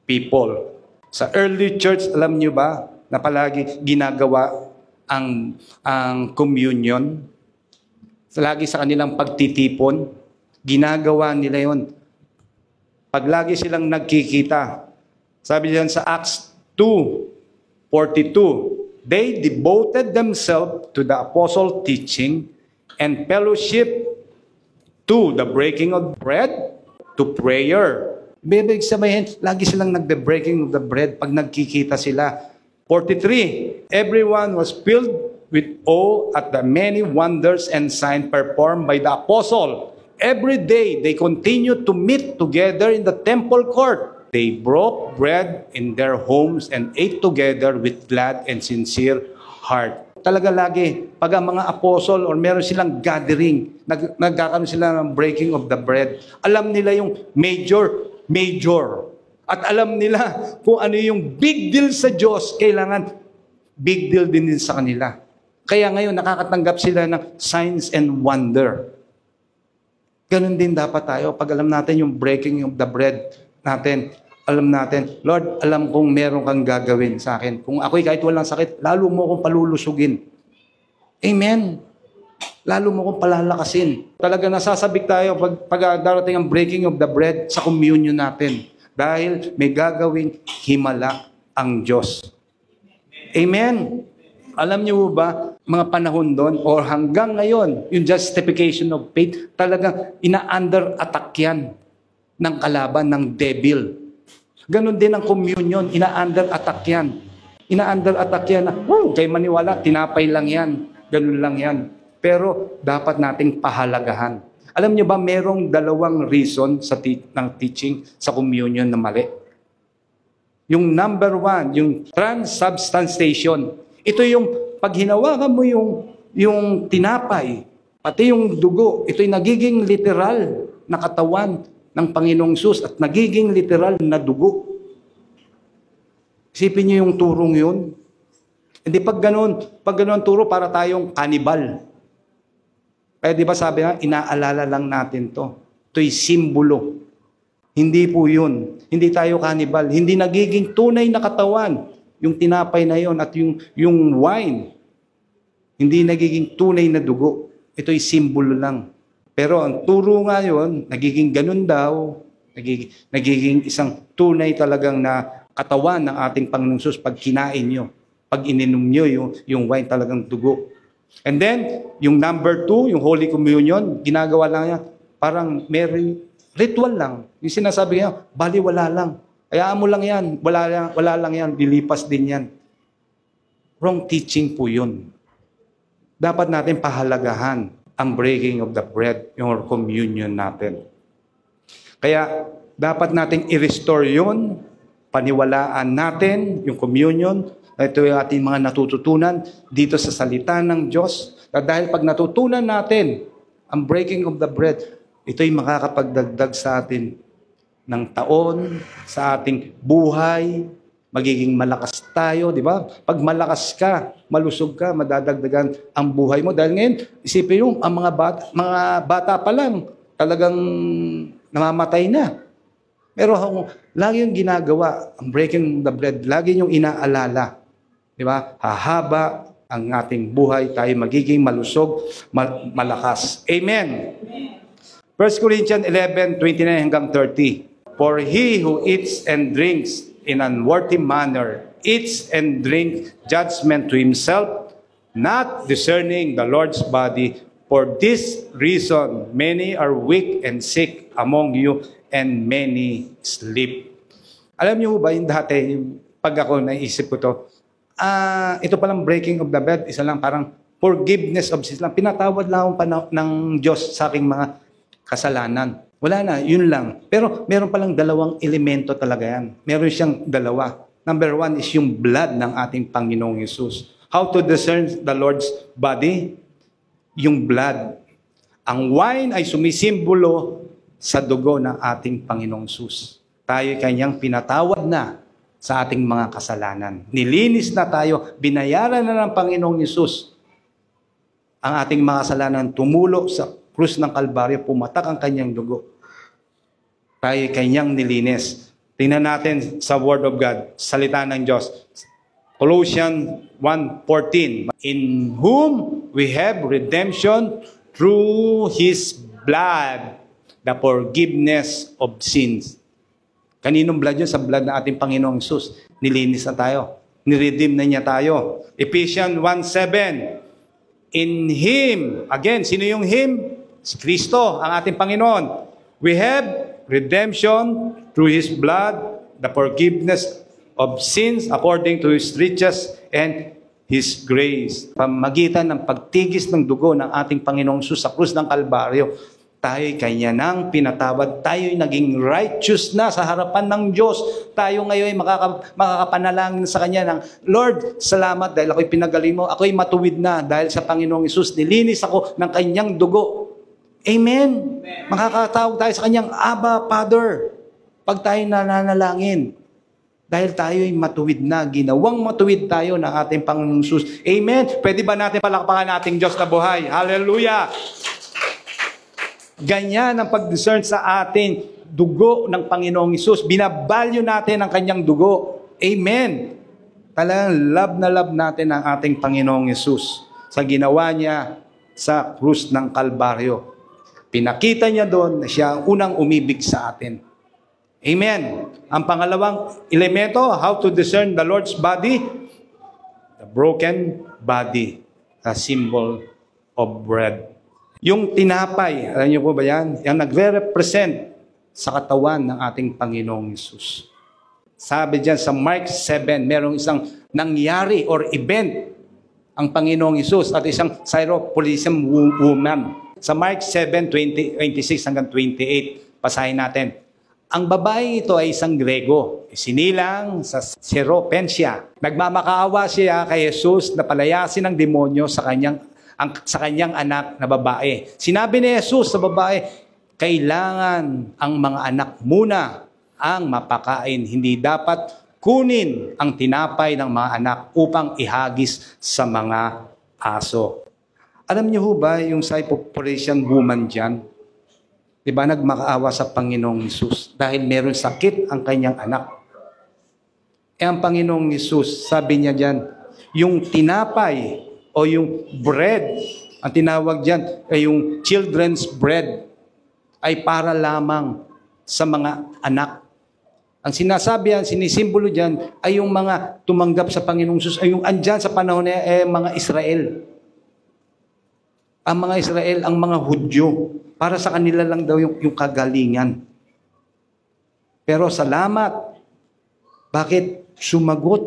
people. Sa early church, alam niyo ba, na palagi ginagawa ang communion? Lagi sa kanilang pagtitipon, ginagawa nila yon. Pag lagi silang nagkikita, sabi diyan sa Acts 2:42, they devoted themselves to the apostle teaching and fellowship, to the breaking of bread, to prayer. Ibig sabihin, lagi silang nagbe-breaking of the bread pag nagkikita sila. 43, everyone was filled with awe at the many wonders and signs performed by the apostle. Every day, they continued to meet together in the temple court. They broke bread in their homes and ate together with glad and sincere heart. Talaga lagi, pag ang mga apostle or meron silang gathering, nagkakaroon sila ng breaking of the bread, alam nila yung major. At alam nila kung ano yung big deal sa Diyos, kailangan big deal din sa kanila. Kaya ngayon, nakakatanggap sila ng signs and wonder. Ganun din dapat tayo. Pag alam natin yung breaking of the bread natin, alam natin, Lord, alam kong meron kang gagawin sa akin. Kung ako'y kahit walang sakit, lalo mo akong palulusugin. Amen. Lalo mo akong palalakasin. Talaga nasasabik tayo pag darating ang breaking of the bread sa communion natin. Dahil may gagawing himala ang Diyos. Amen. Alam niyo ba, mga panahon doon, or hanggang ngayon, yung justification of faith, talagang ina-under attack yan ng kalaban, ng devil. Ganon din ang communion, ina-under attack yan. Ina-under attack yan na, kay maniwala, tinapay lang yan. Ganon lang yan. Pero dapat nating pahalagahan. Alam niyo ba, merong dalawang reason sa ng teaching sa communion na mali. Yung number one, yung transubstantiation. Ito yung pag hinawakan mo yung tinapay, pati yung dugo, ito'y nagiging literal na katawan ng Panginoong Hesus at nagiging literal na dugo. Isipin niyo yung turong yun. Hindi pag ganun turo para tayong kanibal. Kaya di ba sabi nga, inaalala lang natin to. Ito'y simbolo. Hindi po yun. Hindi tayo kanibal. Hindi nagiging tunay na katawan. Yung tinapay na yon at yung wine. Hindi nagiging tunay na dugo. Ito'y simbolo lang. Pero ang turo nga yun, nagiging ganun daw. Nagiging isang tunay talagang na katawan ng ating Panginoong Hesus pag kinain nyo. Pag ininom nyo yung wine talagang dugo. And then, yung number 2, yung Holy Communion, ginagawa lang niya, parang may ritual lang. Yung sinasabi niya, baliwala lang. Hayaan mo lang yan. Wala lang yan. Dilipas din yan. Wrong teaching po yun. Dapat natin pahalagahan ang breaking of the bread, yung communion natin. Kaya, dapat nating i-restore yun. Paniwalaan natin yung communion. Ito yung ating mga natututunan dito sa salita ng Diyos. Dahil pag natutunan natin ang breaking of the bread, ito'y makakapagdagdag sa atin ng taon, sa ating buhay, magiging malakas tayo, di ba? Pag malakas ka, malusog ka, madadagdagan ang buhay mo. Dahil ngayon, isipin yung ang mga bata pa lang, talagang namamatay na. Pero lagi yung ginagawa, ang breaking the bread, lagi yung inaalala. Di ba? Hahaba ang ating buhay, tayo magiging malusog, malakas. Amen. 1 Corinthians 11:29 hanggang 30. For he who eats and drinks in unworthy manner, eats and drinks judgment to himself, not discerning the Lord's body. For this reason, many are weak and sick among you, and many sleep. Alam niyo ba yung dati, pag ako naisip ko to, ito palang breaking of the bread, isa lang parang forgiveness of sins lang. Pinatawad lang akong ng Diyos sa aking mga kasalanan. Wala na, yun lang. Pero meron palang dalawang elemento talaga yan. Meron siyang dalawa. Number one is yung blood ng ating Panginoong Hesus. How to discern the Lord's body? Yung blood. Ang wine ay sumisimbolo sa dugo ng ating Panginoong Hesus. Tayo kanyang pinatawad na sa ating mga kasalanan. Nilinis na tayo, binayaran na ng Panginoong Hesus ang ating mga kasalanan, tumulo sa krus ng Kalbaryo, pumatak ang kanyang dugo. Tayo kanyang nilinis. Tingnan natin sa Word of God, salita ng Diyos. Colossians 1:14. In whom we have redemption through His blood, the forgiveness of sins. Kaninong blood yun? Sa blood ng ating Panginoong Hesus. Nilinis na tayo. Niredeem na niya tayo. Ephesians 1:7. In Him, again, sino yung Him? Si Kristo, ang ating Panginoon. We have redemption through His blood, the forgiveness of sins according to His riches and His grace. Pamagitan ng pagtigis ng dugo ng ating Panginoong Hesus sa krus ng Kalbaryo, tayo'y kanya nang pinatawad, tayo'y naging righteous na sa harapan ng Diyos. Tayo ngayon ay makakapanalangin sa Kanya ng, Lord, salamat dahil ako'y pinagaling mo, ako'y matuwid na dahil sa Panginoong Hesus, nilinis ako ng Kanyang dugo. Amen. Makakatawag tayo sa Kanyang, Abba, Father, pag tayo nananalangin. Dahil tayo'y matuwid na, ginawang matuwid tayo ng ating Panginoong Hesus. Amen? Pwede ba natin palakpakan ating Diyos na buhay? Hallelujah! Ganyan ang pag-discern sa ating dugo ng Panginoong Hesus. Binabalyo natin ang kanyang dugo. Amen. Talagang love na love natin ang ating Panginoong Hesus sa ginawa niya sa krus ng Kalbaryo. Pinakita niya doon na siya ang unang umibig sa atin. Amen. Ang pangalawang elemento, how to discern the Lord's body? The broken body, a symbol of bread. Yung tinapay, alam niyo po ba yan? Yung nagre-represent sa katawan ng ating Panginoong Hesus. Sabi diyan sa Mark 7, merong isang nangyari or event ang Panginoong Hesus at isang Syrophoenician woman. Sa Mark 7, 26 hanggang 28, pasahin natin. Ang babae ito ay isang Grego, sinilang sa Syrophoenicia. Nagmamakaawa siya kay Jesus na palayasin ng demonyo sa kanyang anak na babae. Sinabi ni Jesus sa babae, kailangan ang mga anak muna ang mapakain. Hindi dapat kunin ang tinapay ng mga anak upang ihagis sa mga aso. Alam niyo ho ba yung Syrophoenician woman dyan? Diba nagmakaawa sa Panginoong Hesus dahil meron sakit ang kanyang anak. Ang Panginoong Hesus, sabi niya dyan, yung tinapay o yung bread, ang tinawag dyan ay yung children's bread, ay para lamang sa mga anak. Ang sinasabi yan, sinisimbolo dyan, ay yung mga tumanggap sa Panginoong Hesus, ay yung andyan sa panahon na mga Israel. Ang mga Israel, ang mga Hudyo, para sa kanila lang daw yung kagalingan. Pero salamat. Bakit sumagot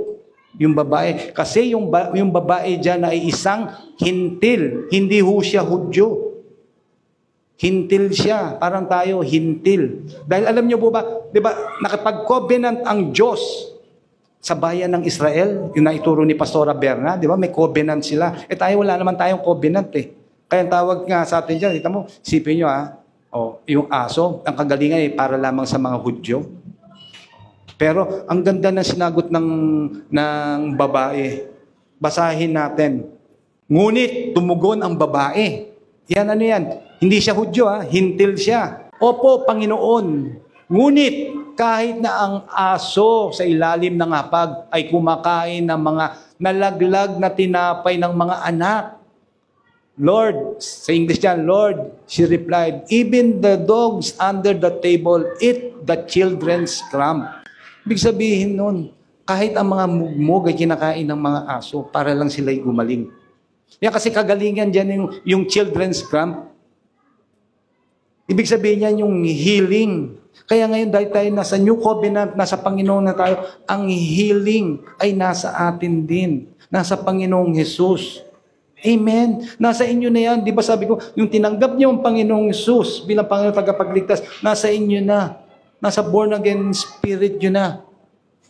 yung babae? Kasi yung babae dyan ay isang hintil. Hindi ho siya Hudyo. Hintil siya. Parang tayo, hintil. Dahil alam niyo po ba, di ba, nakipag-covenant ang Diyos sa bayan ng Israel, yung naituro ni Pastora Berna, di ba, may covenant sila. Tayo, wala naman tayong covenant Kaya tawag nga sa atin dyan, kita mo, sipin nyo yung aso, ang kagalingan ay para lamang sa mga Hudyo. Pero ang ganda ng sinagot ng babae. Basahin natin. Ngunit tumugon ang babae. Yan ano yan? Hindi siya Hudyo hintil siya. Opo, Panginoon. Ngunit kahit na ang aso sa ilalim ng hapag ay kumakain ng mga nalaglag na tinapay ng mga anak. Lord, sa English yan, Lord, she replied, even the dogs under the table eat the children's crumb. Ibig sabihin nun, kahit ang mga mugmog ay kinakain ng mga aso para lang sila'y gumaling. Yan kasi kagalingan dyan yung children's crumb. Ibig sabihin yan yung healing. Kaya ngayon dahil tayo nasa New Covenant, nasa Panginoon na tayo, ang healing ay nasa atin din. Nasa Panginoong Hesus. Amen. Nasa inyo na yan. Di ba sabi ko, yung tinanggap niyo ang Panginoong Hesus bilang Panginoong tagapagligtas, nasa inyo na. Nasa born again spirit nyo na.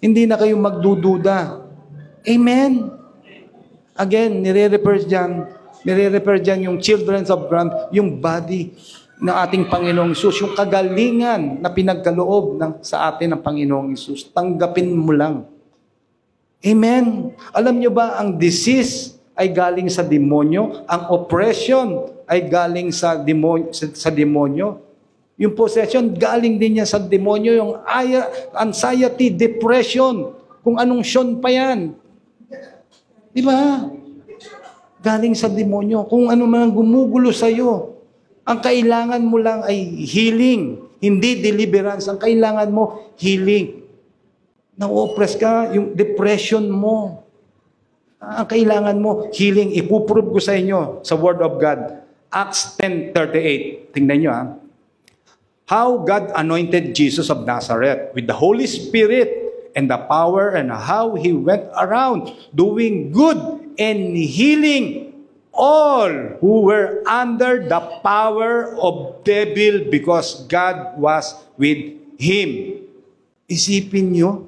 Hindi na kayo magdududa. Amen. Again, nire-refer dyan yung children of God, yung body ng ating Panginoong Hesus, yung kagalingan na pinagkaloob sa atin ng Panginoong Hesus. Tanggapin mo lang. Amen. Alam nyo ba, ang disease ay galing sa demonyo, ang oppression ay galing sa demonyo. Yung possession, galing din yan sa demonyo, yung anxiety, depression, kung anong syon pa yan. Di ba? Galing sa demonyo, kung ano man gumugulo sa'yo. Ang kailangan mo lang ay healing, hindi deliverance. Ang kailangan mo, healing. Na-oppress ka, yung depression mo. Ang kailangan mo, healing. Ipuprove ko sa inyo sa Word of God. Acts 10:38. Tingnan nyo How God anointed Jesus of Nazareth with the Holy Spirit and the power, and how He went around doing good and healing all who were under the power of devil because God was with Him. Isipin nyo,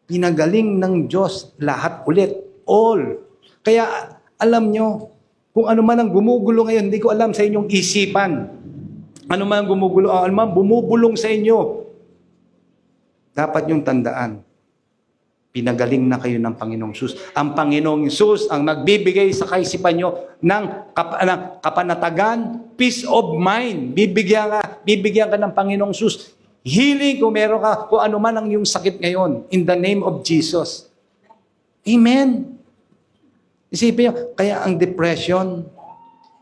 pinagaling ng Diyos lahat ulit. All. Kaya alam nyo, kung ano man ang gumugulo ngayon, hindi ko alam sa inyong isipan. Ano man ang gumugulo, ano man bumubulong sa inyo, dapat nyong tandaan, Pinagaling na kayo ng Panginoong Hesus. Ang Panginoong Hesus ang magbibigay sa kaisipan nyo ng kapanatagan, peace of mind. Bibigyan ka ng Panginoong Hesus. Healing kung meron ka, kung ano man ang iyong sakit ngayon. In the name of Jesus. Amen. Isipin nyo, kaya ang depression,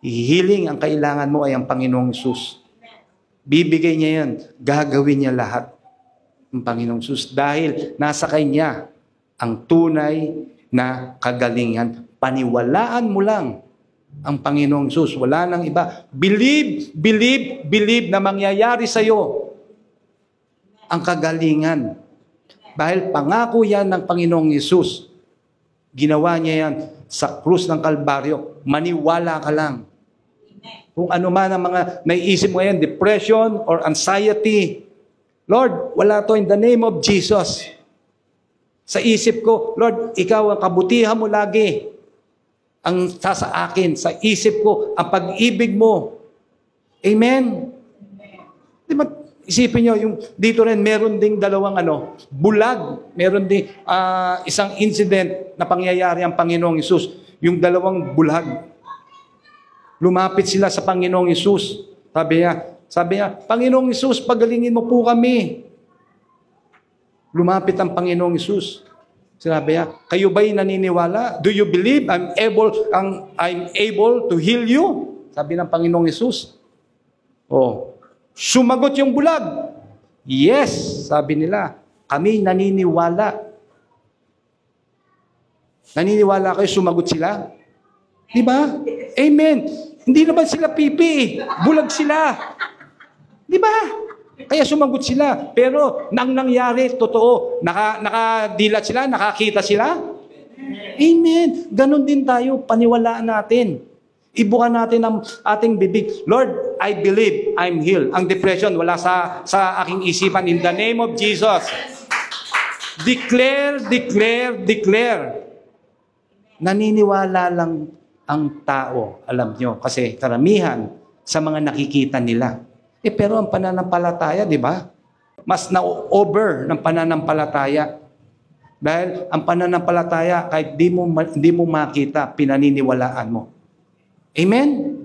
healing ang kailangan mo ay ang Panginoong Hesus. Bibigay niya yan. Gagawin niya lahat. Ang Panginoong Hesus. Dahil nasa Kanya ang tunay na kagalingan. Paniwalaan mo lang ang Panginoong Hesus. Wala nang iba. Believe, believe, believe na mangyayari sa iyo ang kagalingan. Dahil pangako yan ng Panginoong Hesus. Ginawa niya yan sa krus ng Kalbaryo. Maniwala ka lang. Kung ano man ang mga naiisip mo ngayon, depression or anxiety, Lord, wala to in the name of Jesus. Sa isip ko, Lord, ikaw ang kabutihan mo lagi. Ang sa akin, sa isip ko, ang pag-ibig mo. Amen? Di ba, isipin nyo, yung, dito rin, meron ding dalawang bulag. Meron ding isang incident na pangyayari ang Panginoong Hesus. Yung dalawang bulag. Lumapit sila sa Panginoong Hesus. Sabi niya, Panginoong Hesus, pagalingin mo po kami. Lumapit ang Panginoong Hesus. Sabi niya, kayo ba'y naniniwala? Do you believe I'm able to heal you? Sabi ng Panginoong Hesus. Oh, sumagot yung bulag. Yes, sabi nila. Kami naniniwala. Naniniwala kayo, sumagot sila? Di ba? Amen. Hindi naman sila pipi. Bulag sila. Di ba? Kaya sumagot sila. Pero nang nangyari, totoo, nakadilat sila, nakakita sila. Amen. Ganon din tayo, paniwalaan natin. Ibuka natin ang ating bibig. Lord, I believe I'm healed. Ang depression, wala sa aking isipan. In the name of Jesus. Declare, declare, declare. Naniniwala lang ang tao, alam nyo, kasi karamihan sa mga nakikita nila. Pero ang pananampalataya, di ba? Mas na-over ng pananampalataya. Dahil ang pananampalataya, kahit di mo makita, pinaniniwalaan mo. Amen?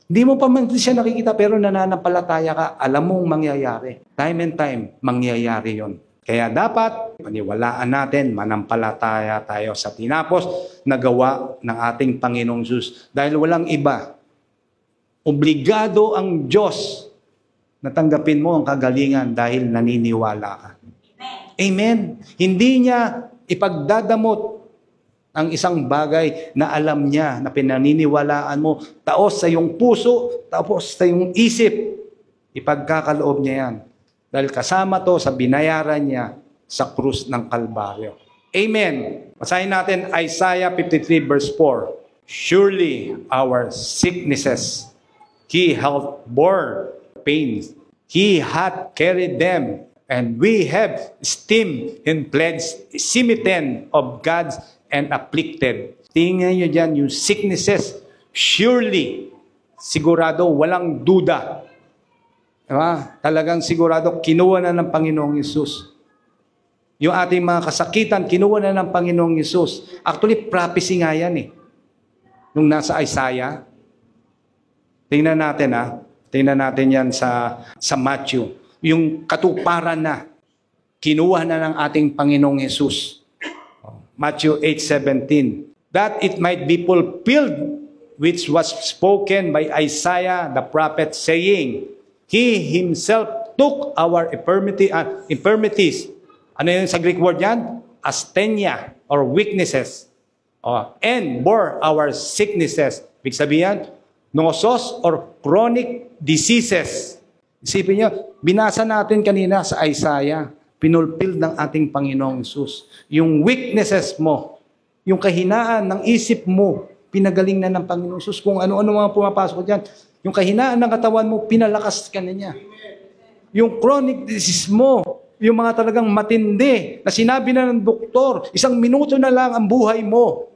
Hindi mo pa man siya nakikita, pero nananampalataya ka, alam mong mangyayari. Time and time, mangyayari yon. Kaya dapat, paniwalaan natin, manampalataya tayo sa tinapos na gawa ng ating Panginoong Hesus. Dahil walang iba. Obligado ang Diyos na tanggapin mo ang kagalingan dahil naniniwala ka. Amen. Hindi niya ipagdadamot ang isang bagay na alam niya, na pinaniniwalaan mo, taos sa iyong puso, taos sa iyong isip. Ipagkakaloob niya yan. Dahil kasama to sa binayaran niya sa krus ng Kalbaryo. Amen. Basahin natin Isaiah 53 verse 4. Surely our sicknesses, He hath bore pains. He hath carried them, and we have esteemed Him pledged, smitten of God's and afflicted. Tingnan nyo dyan, yung sicknesses, surely, sigurado, walang duda. Diba? Talagang sigurado, kinuha na ng Panginoong Hesus. Yung ating mga kasakitan, kinuha na ng Panginoong Hesus. Actually, prophecy nga yan eh. Nung nasa Isaiah. Tingnan natin Tingnan natin yan sa Matthew. Yung katuparan na, kinuha na ng ating Panginoong Hesus. Matthew 8:17. That it might be fulfilled, which was spoken by Isaiah the prophet, saying, He Himself took our infirmities. Ano yun sa Greek word yan? Asthenia or weaknesses. And bore our sicknesses. Ibig sabihin, nosos or chronic diseases. Isipin nyo, binasa natin kanina sa Isaiah, pinulpil ng ating Panginoong Hesus. Yung weaknesses mo, yung kahinaan ng isip mo, pinagaling na ng Panginoong Hesus. Kung ano-ano mga pumapasok dyan, yung kahinaan ng katawan mo, pinalakas ka na niya. Yung chronic disease mo, yung mga talagang matindi, na sinabi na ng doktor, 1 minuto na lang ang buhay mo.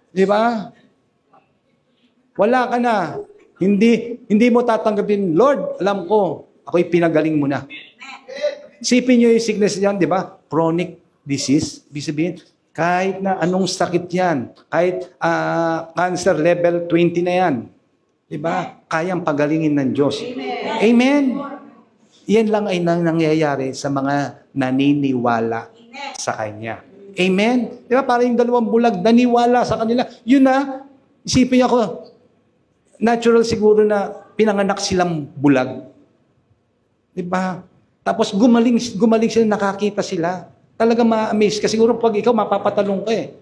Di ba? Wala ka na. Hindi mo tatanggapin, Lord, alam ko, ako'y pinagaling mo na. Sipin nyo yung sickness yan, di ba? Chronic disease, ibig sabihin, kahit na anong sakit yan, kahit cancer level 20 na yan, diba? Kayang pagalingin ng Diyos. Amen. Yan lang ay nangyayari sa mga naniniwala sa Kanya. Amen. Diba? Parang yung dalawang bulag, naniwala sa kanila. Yun na, isipin niyo ako, natural siguro na pinanganak silang bulag. Diba? Tapos gumaling sila, nakakita sila. Talaga ma-amaze ka. Siguro pag ikaw, mapapatalong ka eh.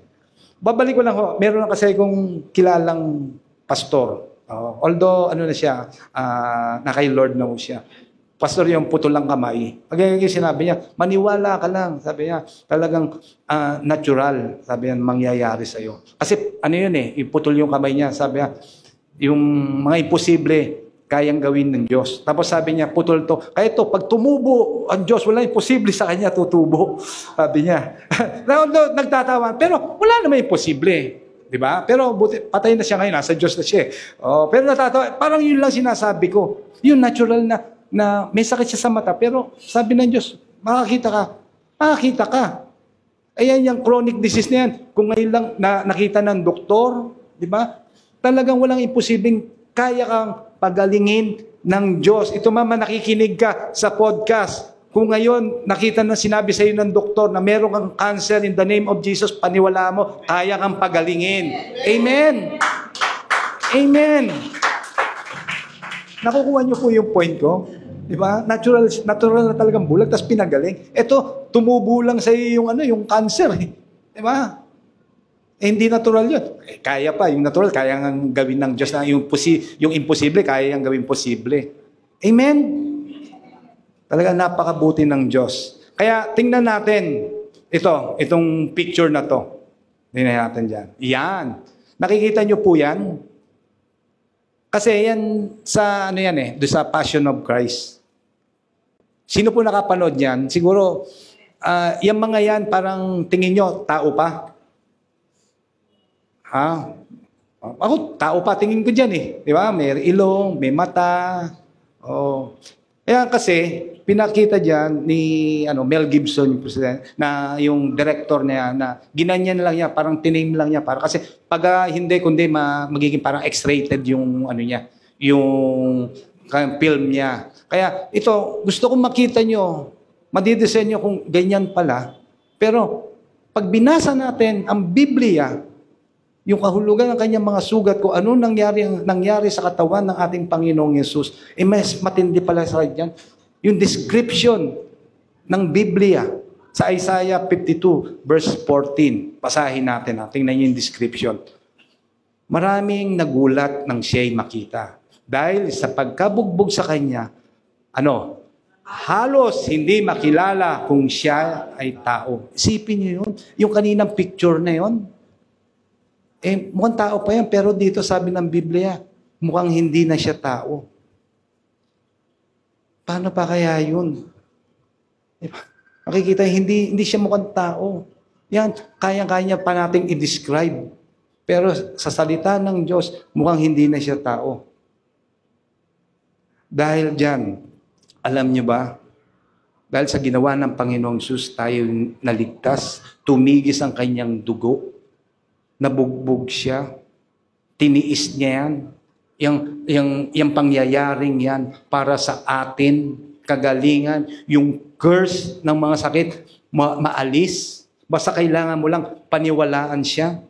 Babalik ko lang ho. Meron na kasi kong kilalang pastor. Although, ano na siya, na kay Lord na ho siya. Pastor yung putol lang kamay. Pag sinabi niya, maniwala ka lang. Sabi niya, talagang natural. Sabi niya, mangyayari sa'yo. Kasi ano yun eh, iputol yung kamay niya. Sabi niya, yung mga imposible, kayang gawin ng Diyos. Tapos sabi niya, putol to. Kaya ito, pag tumubo ang Diyos, wala imposible sa kanya tutubo. Sabi niya. Nagtatawa. Pero wala naman imposible. Diba? Pero patay na siya ngayon. Nasa Diyos na siya. Pero natatawa. Parang yun lang sinasabi ko. Yung natural na may sakit siya sa mata. Pero sabi ng Diyos, makakita ka. Makakita ka. Ayan yung chronic disease na yan. Kung ngayon lang nakita ng doktor, diba? Talagang walang imposibleng kaya kang pagalingin ng Diyos. Ito mama, nakikinig ka sa podcast. Kung ngayon, nakita na sinabi sa iyo ng doktor na meron kang cancer in the name of Jesus, paniwala mo, kaya kang pagalingin. Amen! Amen! Nakukuha niyo po yung point ko? Diba? Natural na talagang bulag, tapos pinagaling. Ito, tumubo lang sa iyo yung cancer. Diba? Hindi natural yun. Kaya pa. Yung natural, kaya nga gawin ng Diyos na yung imposible, kaya yang gawin posible. Amen? Talaga napakabuti ng Diyos. Kaya tingnan natin itong picture na to. Tingnan natin dyan. Yan. Nakikita nyo po yan? Kasi yan sa doon sa Passion of Christ. Sino po nakapanood yan? Siguro, yung mga yan, parang tingin nyo, tao pa? Ako, tao pa tingin ko dyan eh. Di ba? May ilong, may mata. Kaya kasi, pinakita dyan ni Mel Gibson, yung president, na yung director niya, na ginanyan lang niya, parang tiname lang niya. Kasi pag hindi, kundi magiging parang X-rated yung yung film niya. Kaya ito, gusto kong makita nyo, madidesign nyo kung ganyan pala. Pero, pag binasa natin ang Biblia, yung kahulugan ng kanyang mga sugat, kung ano nangyari sa katawan ng ating Panginoong Yesus, mas matindi pala sa kanya. Yung description ng Biblia sa Isaiah 52 verse 14. Basahin natin. Tingnan niyo yung description. Maraming nagulat nang siya'y makita. Dahil sa pagkabugbog sa kanya, halos hindi makilala kung siya ay tao. Isipin niyo yun. Yung kaninang picture na yun. Mukhang tao pa yan, pero dito sabi ng Biblia, mukhang hindi na siya tao. Paano pa kaya yun? Makikita, hindi siya mukhang tao. Yan, kaya-kaya pa nating i-describe. Pero sa salita ng Diyos, mukhang hindi na siya tao. Dahil dyan, alam niyo ba, dahil sa ginawa ng Panginoong Sus, tayo naligtas, tumigis ang kanyang dugo, nabugbog siya, tiniis niya yan, yung pangyayaring yan para sa atin, kagalingan, yung curse ng mga sakit, maalis. Basta kailangan mo lang paniwalaan siya.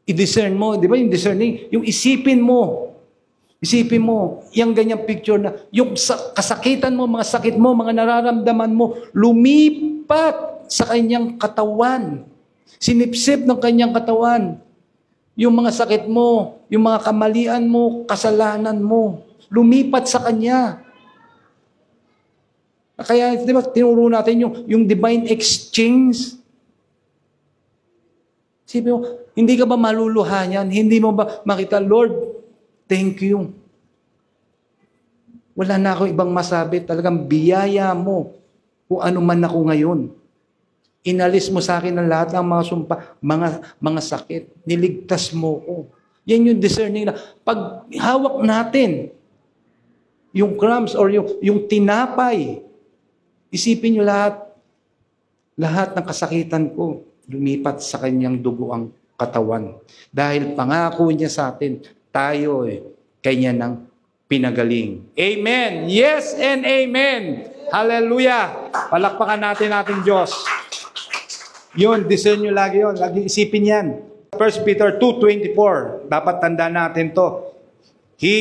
I-discern mo, di ba yung discerning? Yung isipin mo, yung ganyang picture na, yung kasakitan mo, mga sakit mo, mga nararamdaman mo, lumipat sa kanyang katawan. Sinipsip ng kanyang katawan. Yung mga sakit mo, yung mga kamalian mo, kasalanan mo, lumipat sa kanya. Kaya, di ba, tinuro natin yung divine exchange. Sabi mo, hindi ka ba maluluha niyan? Hindi mo ba makita, Lord, thank you. Wala na ako ibang masabi. Talagang biyaya mo kung ano man ako ngayon. Inalis mo sa akin ang lahat ng mga sumpa, mga sakit. Niligtas mo ko. Yan yung discerning na. Pag hawak natin yung crumbs or yung tinapay, isipin nyo lahat, Lahat ng kasakitan ko, lumipat sa kanyang dugo ang katawan. Dahil pangako niya sa atin, tayo kanya ng pinagaling. Amen! Yes and amen! Hallelujah! Palakpakan natin ating Diyos. Yun, discern nyo lagi yun. Lagi isipin yan. 1 Peter 2:24. Dapat tandaan natin to. He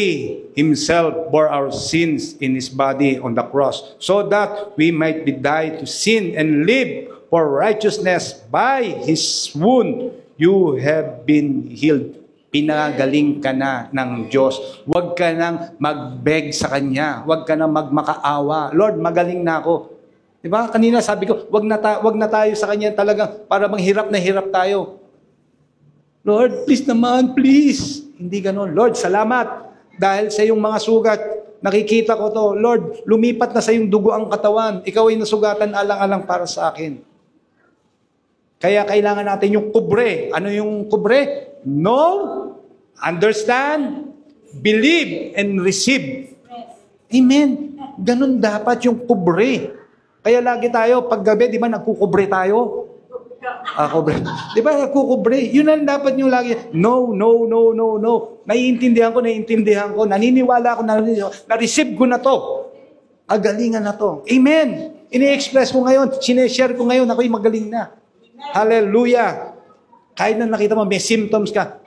himself bore our sins in his body on the cross, so that we might be died to sin and live for righteousness. By his wound, you have been healed. Pinagaling ka na ng Diyos. Huwag ka nang mag-beg sa Kanya. Huwag ka nang magmakaawa. Lord, magaling na ako. Diba? Kanina sabi ko, wag na tayo sa Kanya talagang para bang hirap na hirap tayo. Lord, please naman, please. Hindi ganon. Lord, salamat. Dahil sa iyong mga sugat, nakikita ko to. Lord, lumipat na sa iyong dugo ang katawan. Ikaw ay nasugatan alang-alang para sa akin. Kaya kailangan natin yung kubre. Ano yung kubre? Know, understand, believe, and receive. Amen. Ganun dapat yung kubre. Kaya lagi tayo, paggabi, di ba, nagkukubre tayo? Kubre. Di ba, nagkukubre? Yun ang dapat nyo lagi. No, no, no, no, no. Naiintindihan ko. Naniniwala ko, na-receive ko na to. Agalingan na to. Amen. Ini-express ko ngayon, sineshare ko ngayon, ako'y magaling na. Hallelujah. Kahit na nakita mo, may symptoms ka.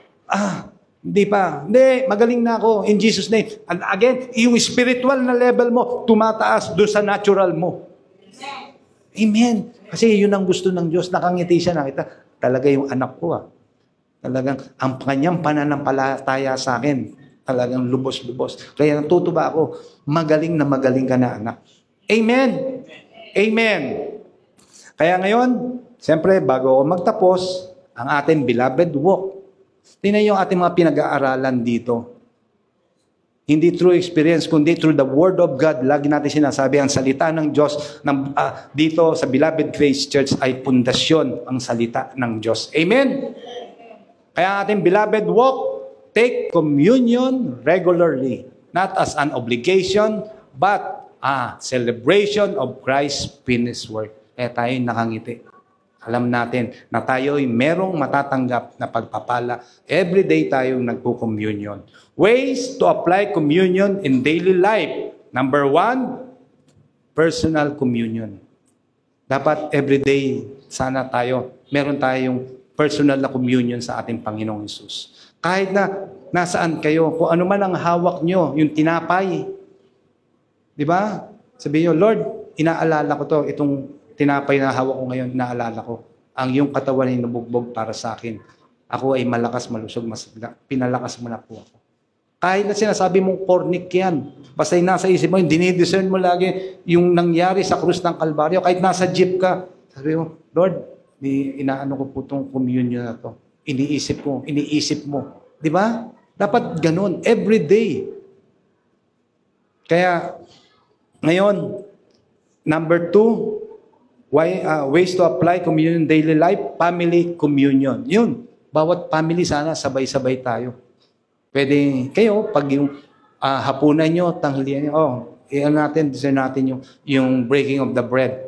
Hindi pa. Hindi, magaling na ako in Jesus' name. And again, yung spiritual na level mo, tumataas doon sa natural mo. Amen. Kasi yun ang gusto ng Diyos. Nakangiti siya, nakita. Talaga yung anak ko. Talagang ang kanyang pananampalataya sa akin. Talagang lubos-lubos. Kaya natutuwa ako, magaling ka na anak. Amen. Amen. Kaya ngayon, siyempre, bago ako magtapos, ang ating beloved walk. Tingnan yung ating mga pinag-aaralan dito. Hindi through experience, kundi through the Word of God. Lagi natin sinasabi, ang salita ng Diyos dito sa Beloved Grace Church ay pundasyon ang salita ng Diyos. Amen? Kaya ang ating beloved walk, take communion regularly. Not as an obligation, but a celebration of Christ's finished work. Kaya tayo nakangiti. Alam natin na tayo ay merong matatanggap na pagpapala. Everyday tayong nagpo-communion. Ways to apply communion in daily life. Number 1, personal communion. Dapat everyday, sana meron tayong personal na communion sa ating Panginoong Hesus. Kahit na nasaan kayo, kung ano man ang hawak nyo, yung tinapay. Di ba? Sabihin nyo, Lord, inaalala ko to, itong tinapay na hawak ko ngayon, inaalala ko. Ang iyong katawan ay nabugbog para sa akin. Ako ay malakas, malusog, pinalakas mo na po ako. Kahit na sinasabi mong cornic yan, basta yung nasa isip mo, dinidiscern mo lagi yung nangyari sa krus ng Kalbaryo. Kahit nasa jeep ka, sabi mo, Lord, inaano ko po itong communion na to. Iniisip mo. Di ba? Dapat ganun, every day. Kaya, ngayon, number 2, ways to apply communion in daily life, family communion. Yun. Bawat family sana sabay-sabay tayo. Pwede kayo, pag yung hapunan nyo, tanghalian nyo, discern natin yung breaking of the bread.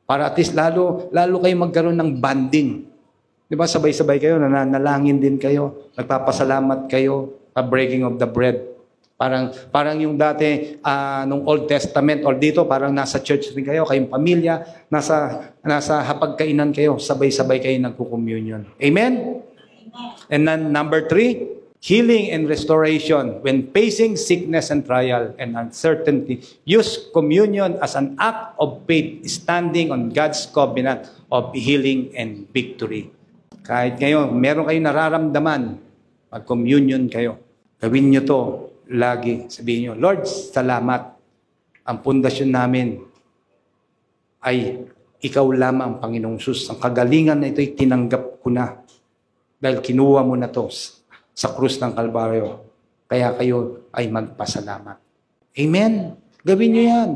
Para at least lalo kayo magkaroon ng bonding. Di ba sabay-sabay kayo, nananalangin din kayo, nagpapasalamat kayo sa breaking of the bread. Parang yung dati, nung Old Testament, or dito, parang nasa church rin kayo, kayong pamilya, nasa hapagkainan kayo, sabay-sabay kayo nagko-communion. Amen? And then number 3, healing and restoration. When facing sickness and trial and uncertainty, use communion as an act of faith, standing on God's covenant of healing and victory. Kahit ngayon, meron kayong nararamdaman, mag-communion kayo. Gawin nyo to. Lagi sabihin nyo, Lord, salamat. Ang pundasyon namin ay ikaw lamang, Panginoong Sus. Ang kagalingan na ito'y tinanggap ko na dahil kinuha mo na to sa krus ng Kalbaryo. Kaya kayo ay magpasalamat. Amen? Gawin nyo yan.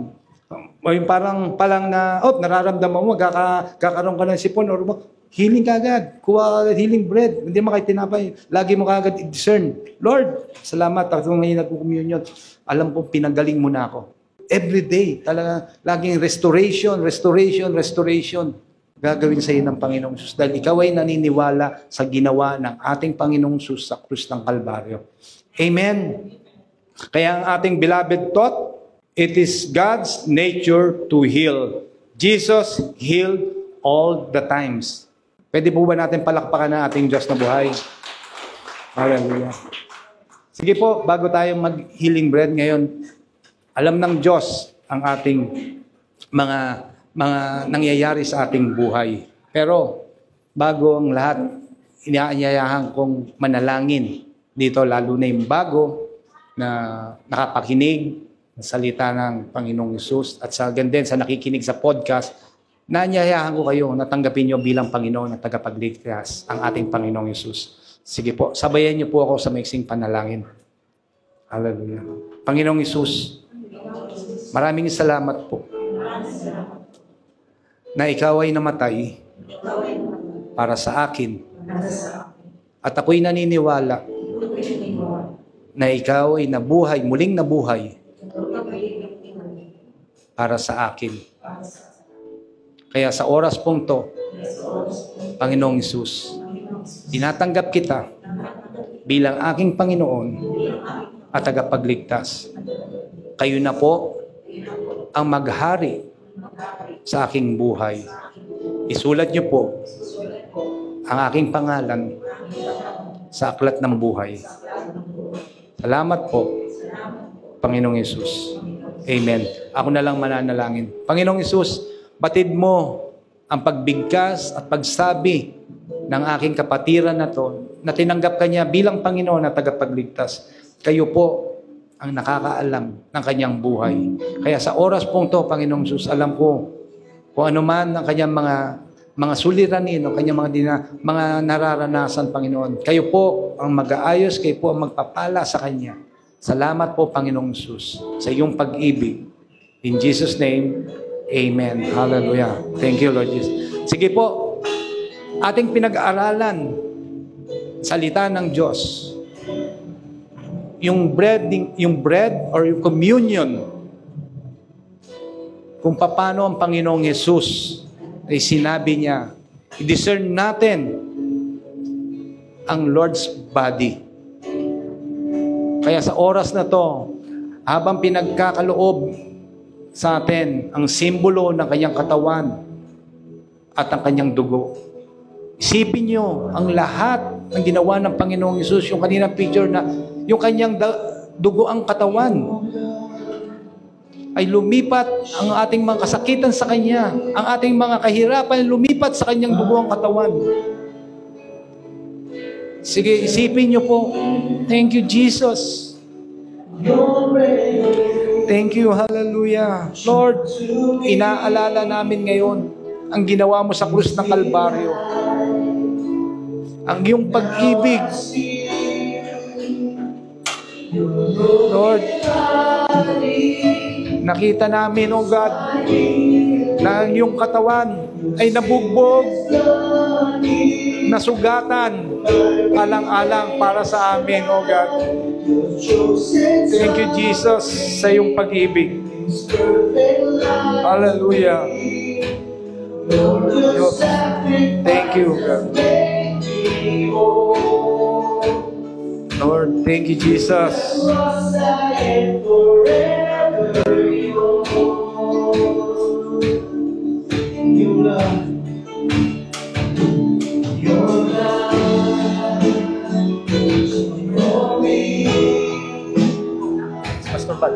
O yung parang palang na, nararamdaman mo, kakaroon ka ng sipon, or healing ka agad. Kuha agad healing bread. Hindi mo kayo tinapay. Lagi mo ka agad i-discern. Lord, salamat. Ako ngayon nagko-communion. Alam ko, pinagaling mo na ako. Every day, talaga, laging restoration. Gagawin sa iyo ng Panginoong Jesus dahil ikaw ay naniniwala sa ginawa ng ating Panginoong Jesus sa krus ng Kalbaryo. Amen. Kaya ang ating beloved thought, it is God's nature to heal. Jesus healed all the times. Pwede po ba natin palakpakan ang ating Diyos na buhay? Hallelujah. Sige po, bago tayo mag-healing bread ngayon, alam ng Diyos ang ating mga nangyayari sa ating buhay. Pero bago ang lahat, inaanyayahan kong manalangin dito, lalo na yung bago na nakapakinig ng salita ng Panginoong Hesus at sa ganda sa nakikinig sa podcast, naanyayahan ko kayo na tanggapin nyo bilang Panginoon at tagapagligtas ang ating Panginoong Hesus. Sige po, sabayan niyo po ako sa maiksing panalangin. Hallelujah. Panginoong Hesus, maraming salamat po na ikaw ay namatay para sa akin. At ako'y naniniwala na ikaw ay nabuhay, muling nabuhay para sa akin. Kaya sa oras pong to, Panginoong Hesus, tinatanggap kita bilang aking Panginoon at tagapagligtas. Kayo na po ang maghari sa aking buhay. Isulat niyo po ang aking pangalan sa aklat ng buhay. Salamat po, Panginoong Hesus. Amen. Ako na lang mananalangin. Panginoong Hesus, batid mo ang pagbigkas at pagsabi ng aking kapatiran na to, na tinanggap kanya bilang Panginoon na tagapagligtas. Kayo po ang nakakaalam ng kanyang buhay. Kaya sa oras pong to, Panginoong Hesus, alam ko kung ano man ang kanyang mga suliranin o kanyang mga nararanasan, Panginoon. Kayo po ang mag-aayos, kayo po ang magpapala sa kanya. Salamat po, Panginoong Hesus, sa iyong pag-ibig. In Jesus' name, Amen. Hallelujah. Thank you, Lord Jesus. Sige po, ating pinag-aaralan, salita ng Diyos. Yung bread or yung communion, kung paano ang Panginoong Hesus ay sinabi niya, i-discern natin ang Lord's body. Kaya sa oras na to, habang pinagkakaloob sa atin ang simbolo ng kanyang katawan at ang kanyang dugo, isipin nyo ang lahat ng ginawa ng Panginoong Hesus, yung kaninang picture na yung kanyang dugo ang katawan, ay lumipat ang ating mga kasakitan sa Kanya. Ang ating mga kahirapan lumipat sa Kanyang dugo ang katawan. Sige, isipin niyo po. Thank you, Jesus. Thank you, hallelujah. Lord, inaalala namin ngayon ang ginawa mo sa krus ng Kalbaryo. Ang iyong pag-ibig. Lord, nakita namin, O God, na ang iyong katawan ay nabugbog, nasugatan, alang-alang para sa amin, O God. Thank you, Jesus, sa iyong pag-ibig. Hallelujah. Thank you, God. Lord, thank you, Jesus. Pastor Pat.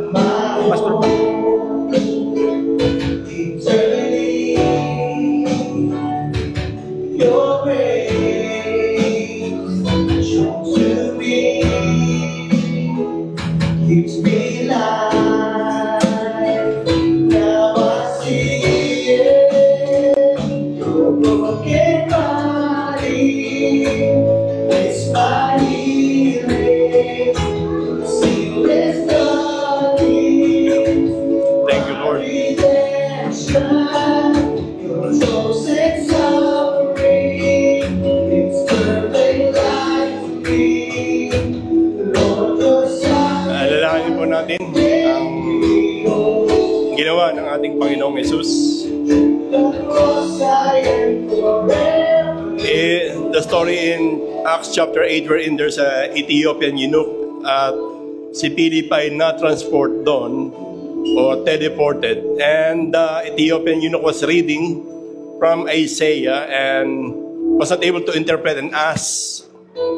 Pastor Pat. Your grace shown to me keeps me alive. Now I see it. Your broken body is my healing. Seamless nothing. Thank you, Lord. Redemption. Your chosen suffering. It's perfect life for me. Lord, your son. Alalahanin po natin ang ginawa ng ating Panginoon. Panginoong Yesus. The story in Acts chapter 8 wherein there's an Ethiopian eunuch at si Philip ay na-transport doon o teleported, and the Ethiopian eunuch was reading from Isaiah and was not able to interpret and ask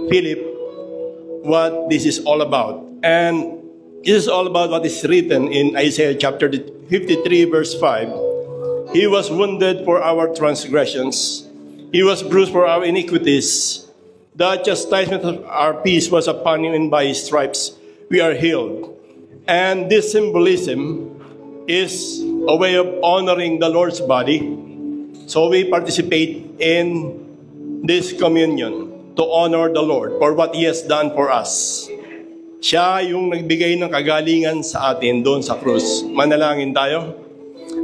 Philip what this is all about. And this is all about what is written in Isaiah chapter 53 verse 5. He was wounded for our transgressions. He was bruised for our iniquities. The chastisement of our peace was upon him, and by his stripes we are healed. And this symbolism is a way of honoring the Lord's body. So we participate in this communion to honor the Lord for what He has done for us. Siya yung nagbigay ng kagalingan sa atin doon sa krus. Manalangin tayo.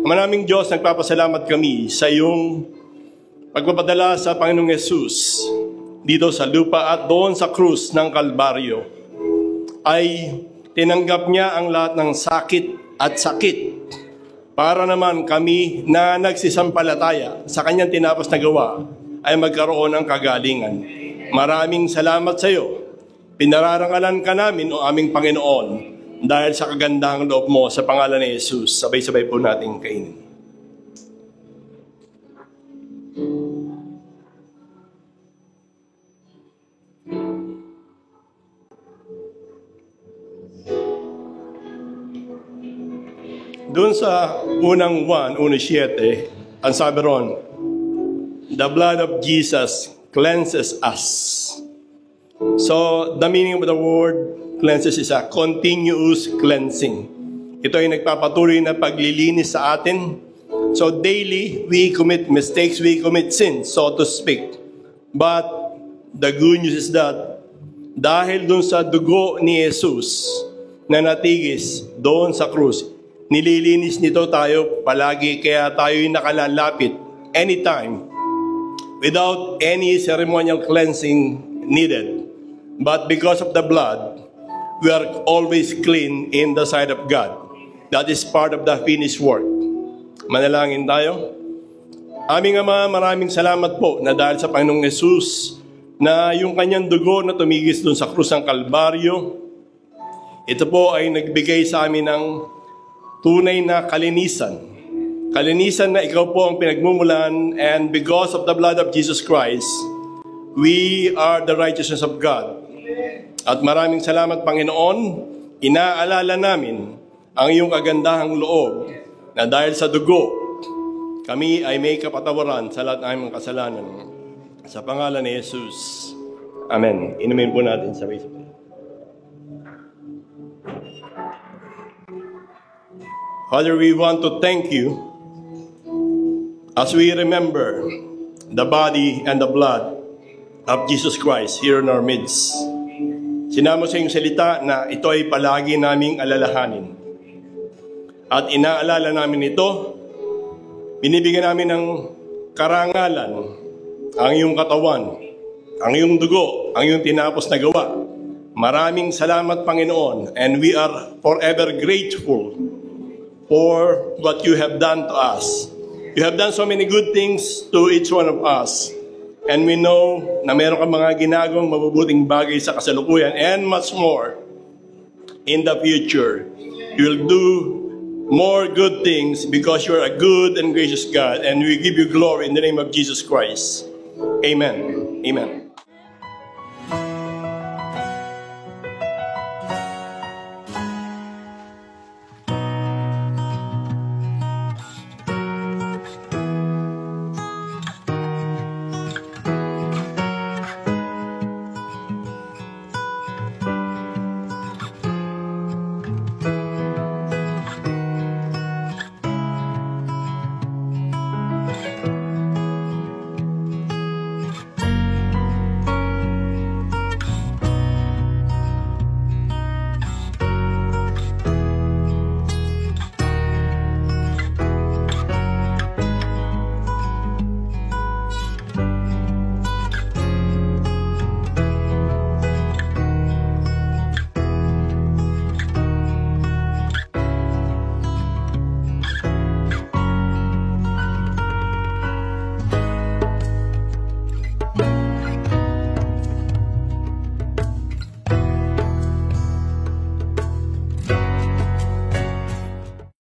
Maraming Diyos, nagpapasalamat kami sa iyong pagpapadala sa Panginoong Yesus dito sa lupa at doon sa krus ng Kalbaryo. Ay tinanggap niya ang lahat ng sakit at sakit para naman kami na nagsisampalataya sa kanyang tinapos na gawa ay magkaroon ng kagalingan. Maraming salamat sa iyo. Pinararangalan ka namin, o aming Panginoon, dahil sa kagandahang loob mo sa pangalan ni Jesus. Sabay-sabay po natin kainin. Doon sa unang 1:7, ang sabi ron, the blood of Jesus cleanses us. So, the meaning of the word cleanses is a continuous cleansing. Ito ay nagpapatuloy na paglilinis sa atin. So, daily, we commit mistakes, we commit sins, so to speak. But, the good news is that, dahil doon sa dugo ni Jesus na natigis doon sa krus, nililinis nito tayo palagi, kaya tayo'y nakalalapit anytime without any ceremonial cleansing needed. But because of the blood, we are always clean in the sight of God. That is part of the finished work. Manalangin tayo. Aming Ama, maraming salamat po na dahil sa Panginoong Yesus na yung kanyang dugo na tumigis doon sa krus ng Kalbaryo, ito po ay nagbigay sa amin ng tunay na kalinisan. Kalinisan na ikaw po ang pinagmumulan, and because of the blood of Jesus Christ, we are the righteousness of God. At maraming salamat, Panginoon, inaalala namin ang iyong kagandahang loob na dahil sa dugo, kami ay may kapatawaran sa lahat ng aming kasalanan. Sa pangalan ni Jesus. Amen. Inumin po natin sabay-sabay. Father, we want to thank you as we remember the body and the blood of Jesus Christ here in our midst. Sinama sa iyong salita na ito ay palagi naming alalahanin. At inaalala namin ito, binibigyan namin ng karangalan ang iyong katawan, ang iyong dugo, ang iyong tinapos na gawa. Maraming salamat, Panginoon, and we are forever grateful for what you have done to us. You have done so many good things to each one of us. And we know na meron kang mga ginagawang mabubuting bagay sa kasalukuyan and much more in the future. You will do more good things because you are a good and gracious God. And we give you glory in the name of Jesus Christ. Amen. Amen.